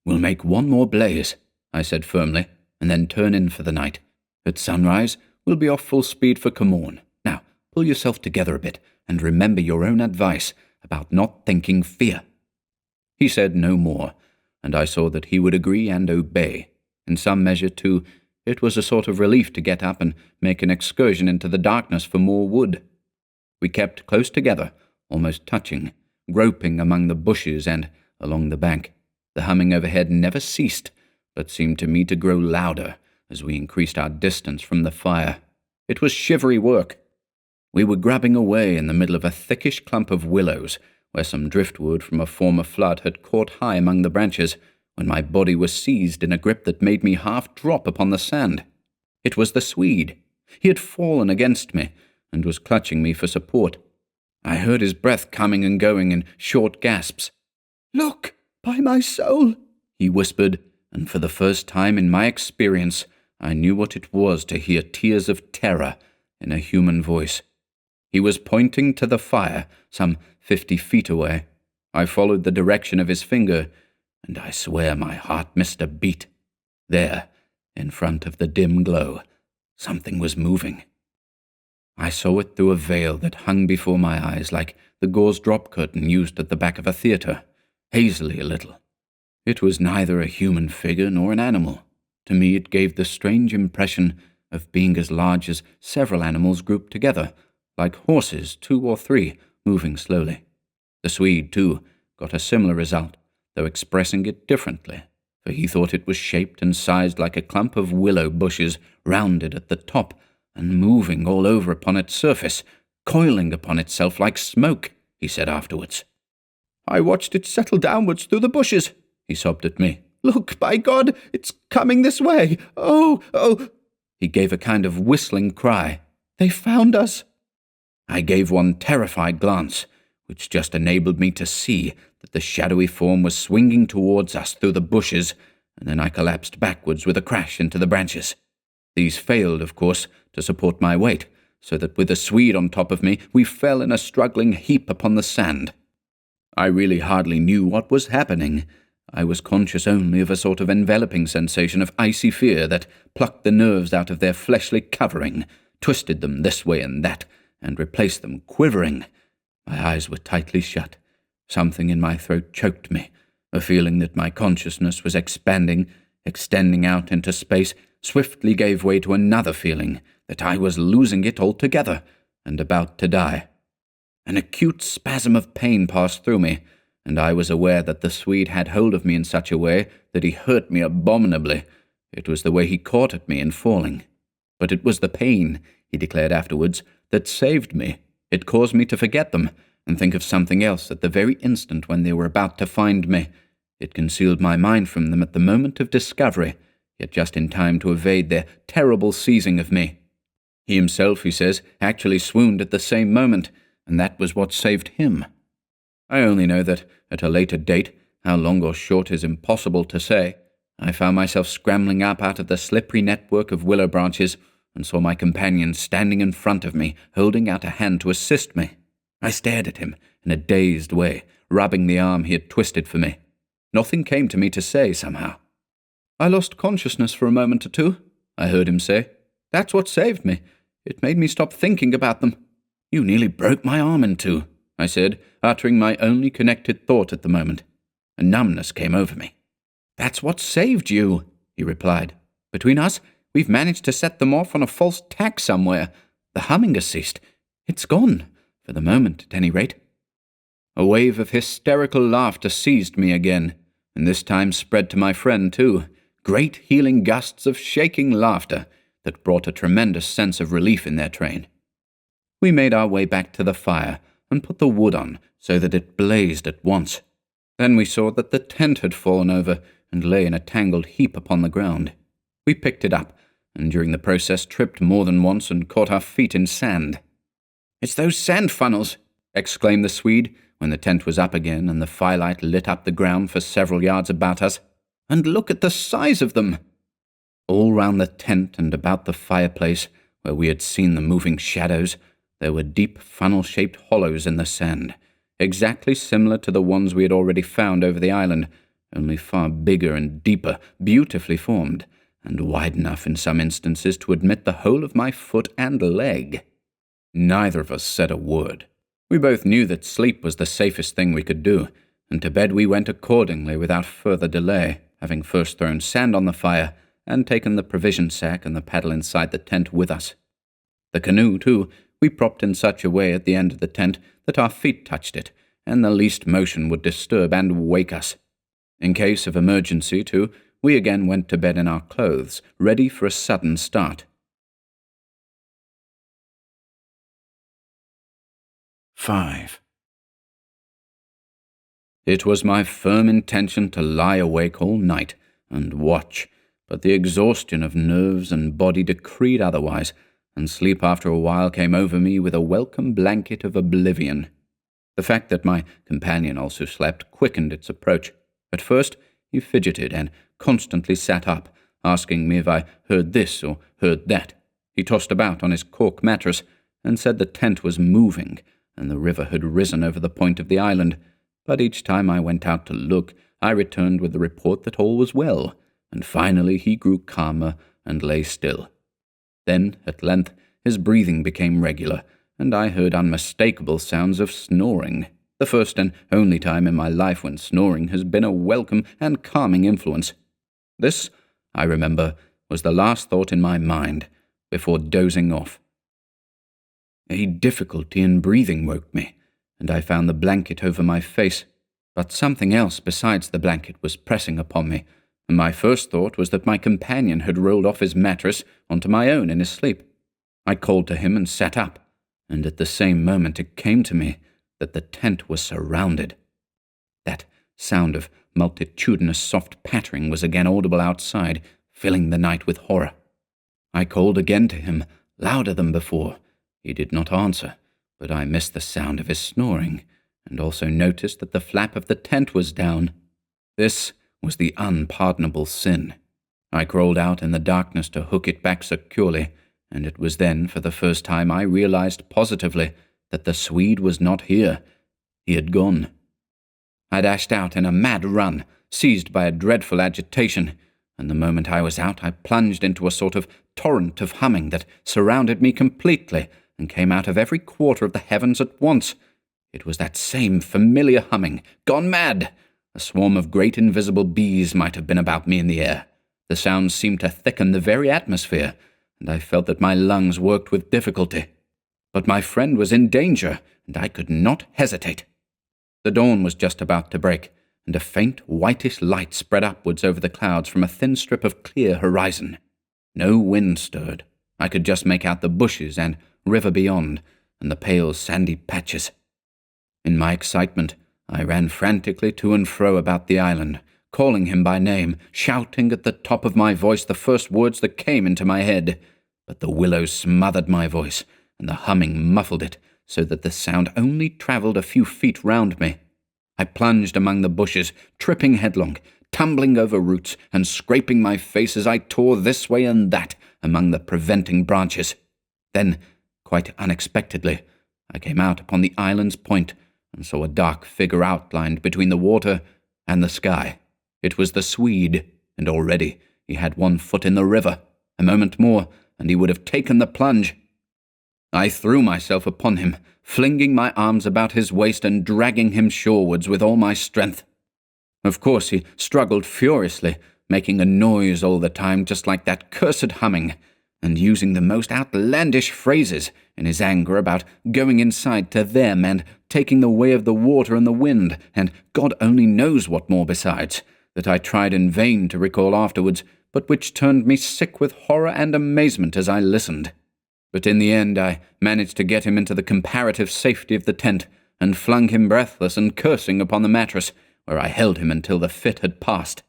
"We'll make one more blaze," I said firmly, "and then turn in for the night. At sunrise, we'll be off full speed for Comorn. Now, pull yourself together a bit and remember your own advice about not thinking fear." He said no more, and I saw that he would agree and obey. In some measure, too, it was a sort of relief to get up and make an excursion into the darkness for more wood. We kept close together, almost touching, groping among the bushes and along the bank. The humming overhead never ceased, but seemed to me to grow louder as we increased our distance from the fire. It was shivery work. We were grubbing away in the middle of a thickish clump of willows, where some driftwood from a former flood had caught high among the branches, when my body was seized in a grip that made me half drop upon the sand. It was the Swede. He had fallen against me, and was clutching me for support. I heard his breath coming and going in short gasps. "Look, by my soul," he whispered, and for the first time in my experience, I knew what it was to hear tears of terror in a human voice. He was pointing to the fire, some 50 feet away. I followed the direction of his finger, and I swear my heart missed a beat. There, in front of the dim glow, something was moving. I saw it through a veil that hung before my eyes like the gauze drop curtain used at the back of a theatre, hazily a little. It was neither a human figure nor an animal. To me it gave the strange impression of being as large as several animals grouped together, like horses, 2 or 3, moving slowly. The Swede, too, got a similar result, though expressing it differently, for he thought it was shaped and sized like a clump of willow bushes, rounded at the top, and moving all over upon its surface, coiling upon itself like smoke, he said afterwards. "I watched it settle downwards through the bushes," he sobbed at me. "Look, by God, it's coming this way! Oh, oh!" He gave a kind of whistling cry. "They found us!" I gave one terrified glance, which just enabled me to see that the shadowy form was swinging towards us through the bushes, and then I collapsed backwards with a crash into the branches. These failed, of course, to support my weight, so that with the Swede on top of me, we fell in a struggling heap upon the sand. I really hardly knew what was happening. I was conscious only of a sort of enveloping sensation of icy fear that plucked the nerves out of their fleshly covering, twisted them this way and that, and replaced them quivering. My eyes were tightly shut. Something in my throat choked me. A feeling that my consciousness was expanding, extending out into space, swiftly gave way to another feeling that I was losing it altogether and about to die. An acute spasm of pain passed through me, and I was aware that the Swede had hold of me in such a way that he hurt me abominably. It was the way he caught at me in falling. But it was the pain, he declared afterwards, that saved me. It caused me to forget them and think of something else at the very instant when they were about to find me. It concealed my mind from them at the moment of discovery, yet just in time to evade their terrible seizing of me. He himself, he says, actually swooned at the same moment, and that was what saved him. I only know that, at a later date, how long or short is impossible to say, I found myself scrambling up out of the slippery network of willow branches and saw my companion standing in front of me, holding out a hand to assist me. I stared at him in a dazed way, rubbing the arm he had twisted for me. Nothing came to me to say, somehow. "I lost consciousness for a moment or two," I heard him say. "That's what saved me. It made me stop thinking about them." "You nearly broke my arm in two," I said, uttering my only connected thought at the moment. A numbness came over me. "That's what saved you," he replied. "Between us, we've managed to set them off on a false tack somewhere. The humming has ceased. It's gone, for the moment at any rate." A wave of hysterical laughter seized me again, and this time spread to my friend too. Great healing gusts of shaking laughter that brought a tremendous sense of relief in their train. We made our way back to the fire and put the wood on so that it blazed at once. Then we saw that the tent had fallen over and lay in a tangled heap upon the ground. We picked it up, and during the process tripped more than once and caught our feet in sand. "It's those sand funnels!" exclaimed the Swede, when the tent was up again and the firelight lit up the ground for several yards about us. "And look at the size of them!" All round the tent and about the fireplace, where we had seen the moving shadows, there were deep funnel-shaped hollows in the sand, exactly similar to the ones we had already found over the island, only far bigger and deeper, beautifully formed, and wide enough in some instances to admit the whole of my foot and leg. Neither of us said a word. We both knew that sleep was the safest thing we could do, and to bed we went accordingly without further delay, having first thrown sand on the fire and taken the provision sack and the paddle inside the tent with us. The canoe, too, we propped in such a way at the end of the tent that our feet touched it, and the least motion would disturb and wake us. In case of emergency, too, we again went to bed in our clothes, ready for a sudden start. 5. It was my firm intention to lie awake all night and watch, but the exhaustion of nerves and body decreed otherwise, and sleep after a while came over me with a welcome blanket of oblivion. The fact that my companion also slept quickened its approach. At first, he fidgeted and constantly sat up, asking me if I heard this or heard that. He tossed about on his cork mattress and said the tent was moving and the river had risen over the point of the island, but each time I went out to look, I returned with the report that all was well, and finally he grew calmer and lay still. Then, at length, his breathing became regular, and I heard unmistakable sounds of snoring. the first and only time in my life when snoring has been a welcome and calming influence. This, I remember, was the last thought in my mind before dozing off. A difficulty in breathing woke me, and I found the blanket over my face, but something else besides the blanket was pressing upon me, and my first thought was that my companion had rolled off his mattress onto my own in his sleep. I called to him and sat up, and at the same moment it came to me that the tent was surrounded. That sound of multitudinous soft pattering was again audible outside, filling the night with horror. I called again to him, louder than before. He did not answer, but I missed the sound of his snoring, and also noticed that the flap of the tent was down. This was the unpardonable sin. I crawled out in the darkness to hook it back securely, and it was then, for the first time, I realized positively that the Swede was not here. He had gone. I dashed out in a mad run, seized by a dreadful agitation, and the moment I was out, I plunged into a sort of torrent of humming that surrounded me completely and came out of every quarter of the heavens at once. It was that same familiar humming, gone mad. A swarm of great invisible bees might have been about me in the air. The sound seemed to thicken the very atmosphere, and I felt that my lungs worked with difficulty. But my friend was in danger, and I could not hesitate. The dawn was just about to break, and a faint whitish light spread upwards over the clouds from a thin strip of clear horizon. No wind stirred. I could just make out the bushes and river beyond, and the pale sandy patches. In my excitement, I ran frantically to and fro about the island, calling him by name, shouting at the top of my voice the first words that came into my head. But the willows smothered my voice, and the humming muffled it, so that the sound only travelled a few feet round me. I plunged among the bushes, tripping headlong, tumbling over roots, and scraping my face as I tore this way and that among the preventing branches. Then, quite unexpectedly, I came out upon the island's point, and saw a dark figure outlined between the water and the sky. It was the Swede, and already he had one foot in the river. A moment more, and he would have taken the plunge. I threw myself upon him, flinging my arms about his waist and dragging him shorewards with all my strength. Of course, he struggled furiously, making a noise all the time, just like that cursed humming, and using the most outlandish phrases in his anger about going inside to them and taking the way of the water and the wind, and God only knows what more besides, that I tried in vain to recall afterwards, but which turned me sick with horror and amazement as I listened. But in the end I managed to get him into the comparative safety of the tent, and flung him breathless and cursing upon the mattress, where I held him until the fit had passed.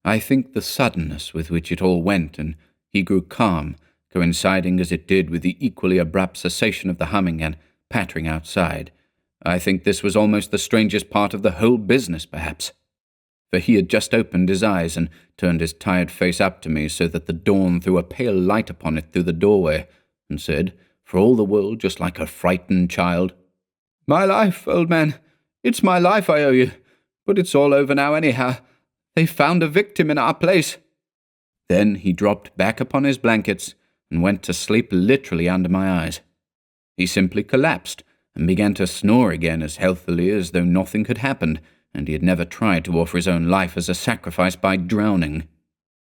I think the suddenness with which it all went, and he grew calm, coinciding as it did with the equally abrupt cessation of the humming and pattering outside. I think this was almost the strangest part of the whole business, perhaps. For he had just opened his eyes and turned his tired face up to me so that the dawn threw a pale light upon it through the doorway, and said, for all the world just like a frightened child, "My life, old man. It's my life I owe you. But it's all over now anyhow. They found a victim in our place." Then he dropped back upon his blankets and went to sleep literally under my eyes. He simply collapsed and began to snore again as healthily as though nothing had happened, and he had never tried to offer his own life as a sacrifice by drowning.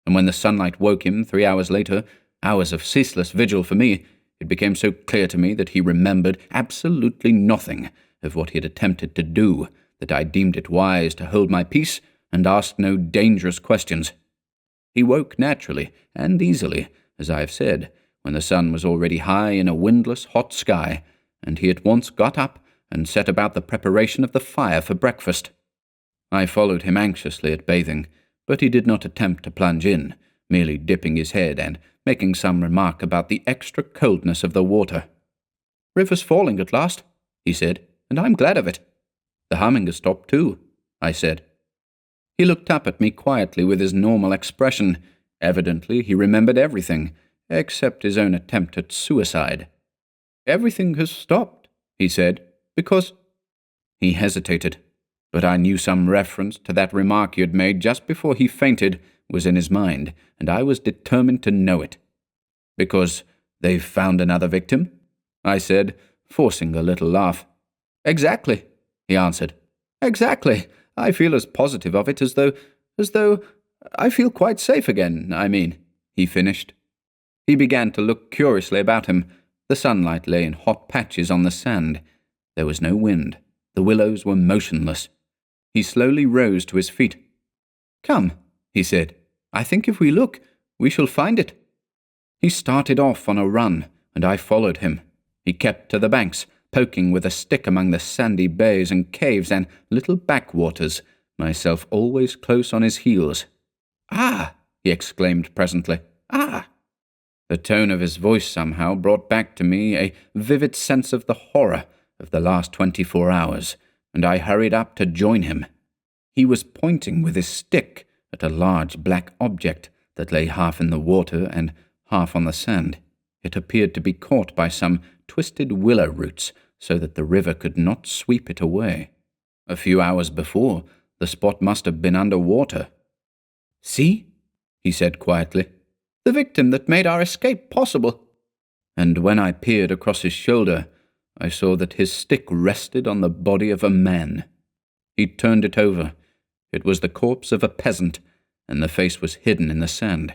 And when the sunlight woke him 3 hours later, hours of ceaseless vigil for me, it became so clear to me that he remembered absolutely nothing of what he had attempted to do, that I deemed it wise to hold my peace and ask no dangerous questions. He woke naturally and easily, as I have said, when the sun was already high in a windless, hot sky, and he at once got up and set about the preparation of the fire for breakfast. I followed him anxiously at bathing, but he did not attempt to plunge in, merely dipping his head and making some remark about the extra coldness of the water. "River's falling at last," he said, "and I'm glad of it." "The humming has stopped too," I said. He looked up at me quietly with his normal expression. Evidently he remembered everything, except his own attempt at suicide. "Everything has stopped," he said, "because—" He hesitated, but I knew some reference to that remark he had made just before he fainted was in his mind, and I was determined to know it. "Because they've found another victim?" I said, forcing a little laugh. "Exactly," he answered. "Exactly. I feel as positive of it as though I feel quite safe again, I mean," he finished. He began to look curiously about him. The sunlight lay in hot patches on the sand. There was no wind. The willows were motionless. He slowly rose to his feet. "Come," he said. "I think if we look, we shall find it." He started off on a run, and I followed him. He kept to the banks, poking with a stick among the sandy bays and caves and little backwaters, myself always close on his heels. "Ah!" he exclaimed presently. "Ah!" The tone of his voice somehow brought back to me a vivid sense of the horror of the last 24 hours, and I hurried up to join him. He was pointing with his stick at a large black object that lay half in the water and half on the sand. It appeared to be caught by some twisted willow roots so that the river could not sweep it away. A few hours before, the spot must have been under water. "See," he said quietly, "the victim that made our escape possible." And when I peered across his shoulder, I saw that his stick rested on the body of a man. He turned it over. It was the corpse of a peasant, and the face was hidden in the sand.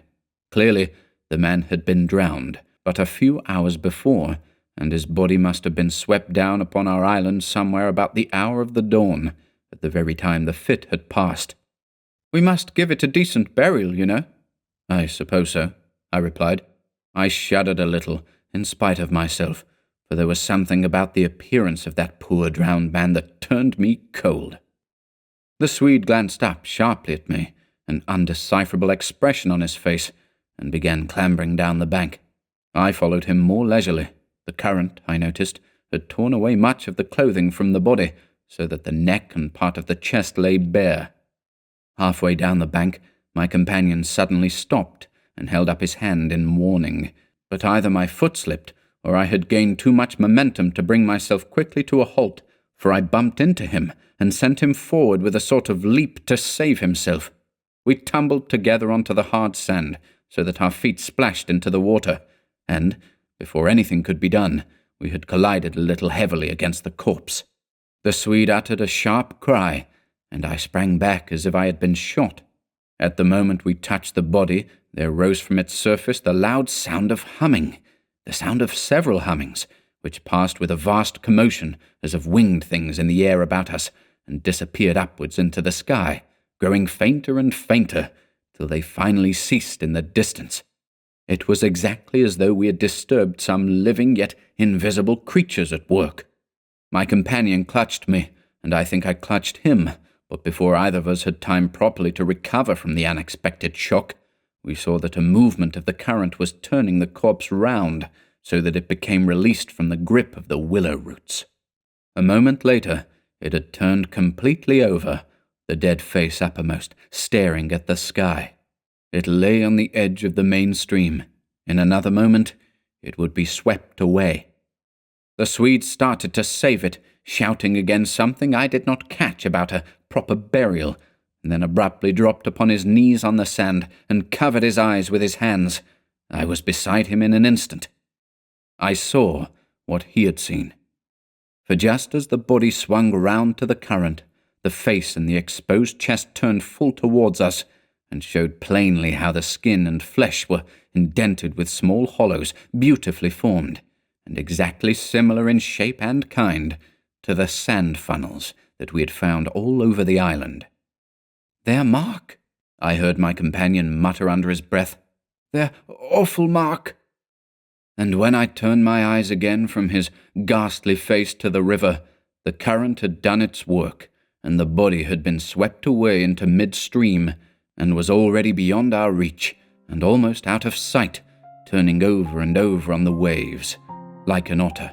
Clearly, the man had been drowned but a few hours before, and his body must have been swept down upon our island somewhere about the hour of the dawn, at the very time the fit had passed. "We must give it a decent burial, you know." "I suppose so," I replied. I shuddered a little, in spite of myself, for there was something about the appearance of that poor drowned man that turned me cold. The Swede glanced up sharply at me, an undecipherable expression on his face, and began clambering down the bank. I followed him more leisurely. The current, I noticed, had torn away much of the clothing from the body, so that the neck and part of the chest lay bare. Halfway down the bank, my companion suddenly stopped and held up his hand in warning, but either my foot slipped or I had gained too much momentum to bring myself quickly to a halt, for I bumped into him and sent him forward with a sort of leap to save himself. We tumbled together onto the hard sand, so that our feet splashed into the water, and, before anything could be done, we had collided a little heavily against the corpse. The Swede uttered a sharp cry, and I sprang back as if I had been shot. At the moment we touched the body, there rose from its surface the loud sound of humming, the sound of several hummings, which passed with a vast commotion as of winged things in the air about us, and disappeared upwards into the sky, growing fainter and fainter, till they finally ceased in the distance. It was exactly as though we had disturbed some living yet invisible creatures at work. My companion clutched me, and I think I clutched him, but before either of us had time properly to recover from the unexpected shock, we saw that a movement of the current was turning the corpse round, so that it became released from the grip of the willow roots. A moment later, it had turned completely over, the dead face uppermost, staring at the sky. It lay on the edge of the main stream. In another moment, it would be swept away. The Swede started to save it, shouting again something I did not catch about a proper burial, and then abruptly dropped upon his knees on the sand and covered his eyes with his hands. I was beside him in an instant. I saw what he had seen. For just as the body swung round to the current, the face and the exposed chest turned full towards us, and showed plainly how the skin and flesh were indented with small hollows beautifully formed, and exactly similar in shape and kind to the sand funnels that we had found all over the island. "Their mark," I heard my companion mutter under his breath. "Their awful mark." And when I turned my eyes again from his ghastly face to the river, the current had done its work, and the body had been swept away into mid-stream, and was already beyond our reach, and almost out of sight, turning over and over on the waves, like an otter.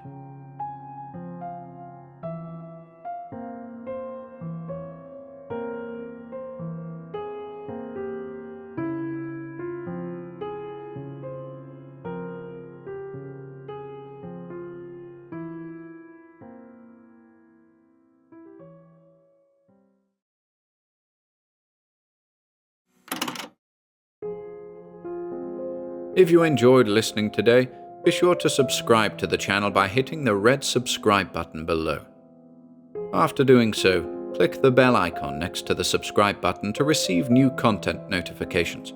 If you enjoyed listening today, be sure to subscribe to the channel by hitting the red subscribe button below. After doing so, click the bell icon next to the subscribe button to receive new content notifications.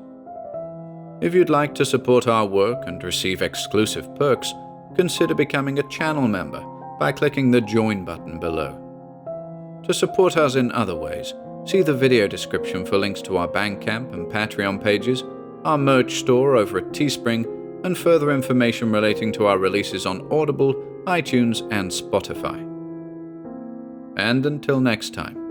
If you'd like to support our work and receive exclusive perks, consider becoming a channel member by clicking the Join button below. To support us in other ways, see the video description for links to our Bandcamp and Patreon pages, our merch store over at Teespring, and further information relating to our releases on Audible, iTunes, and Spotify. And until next time,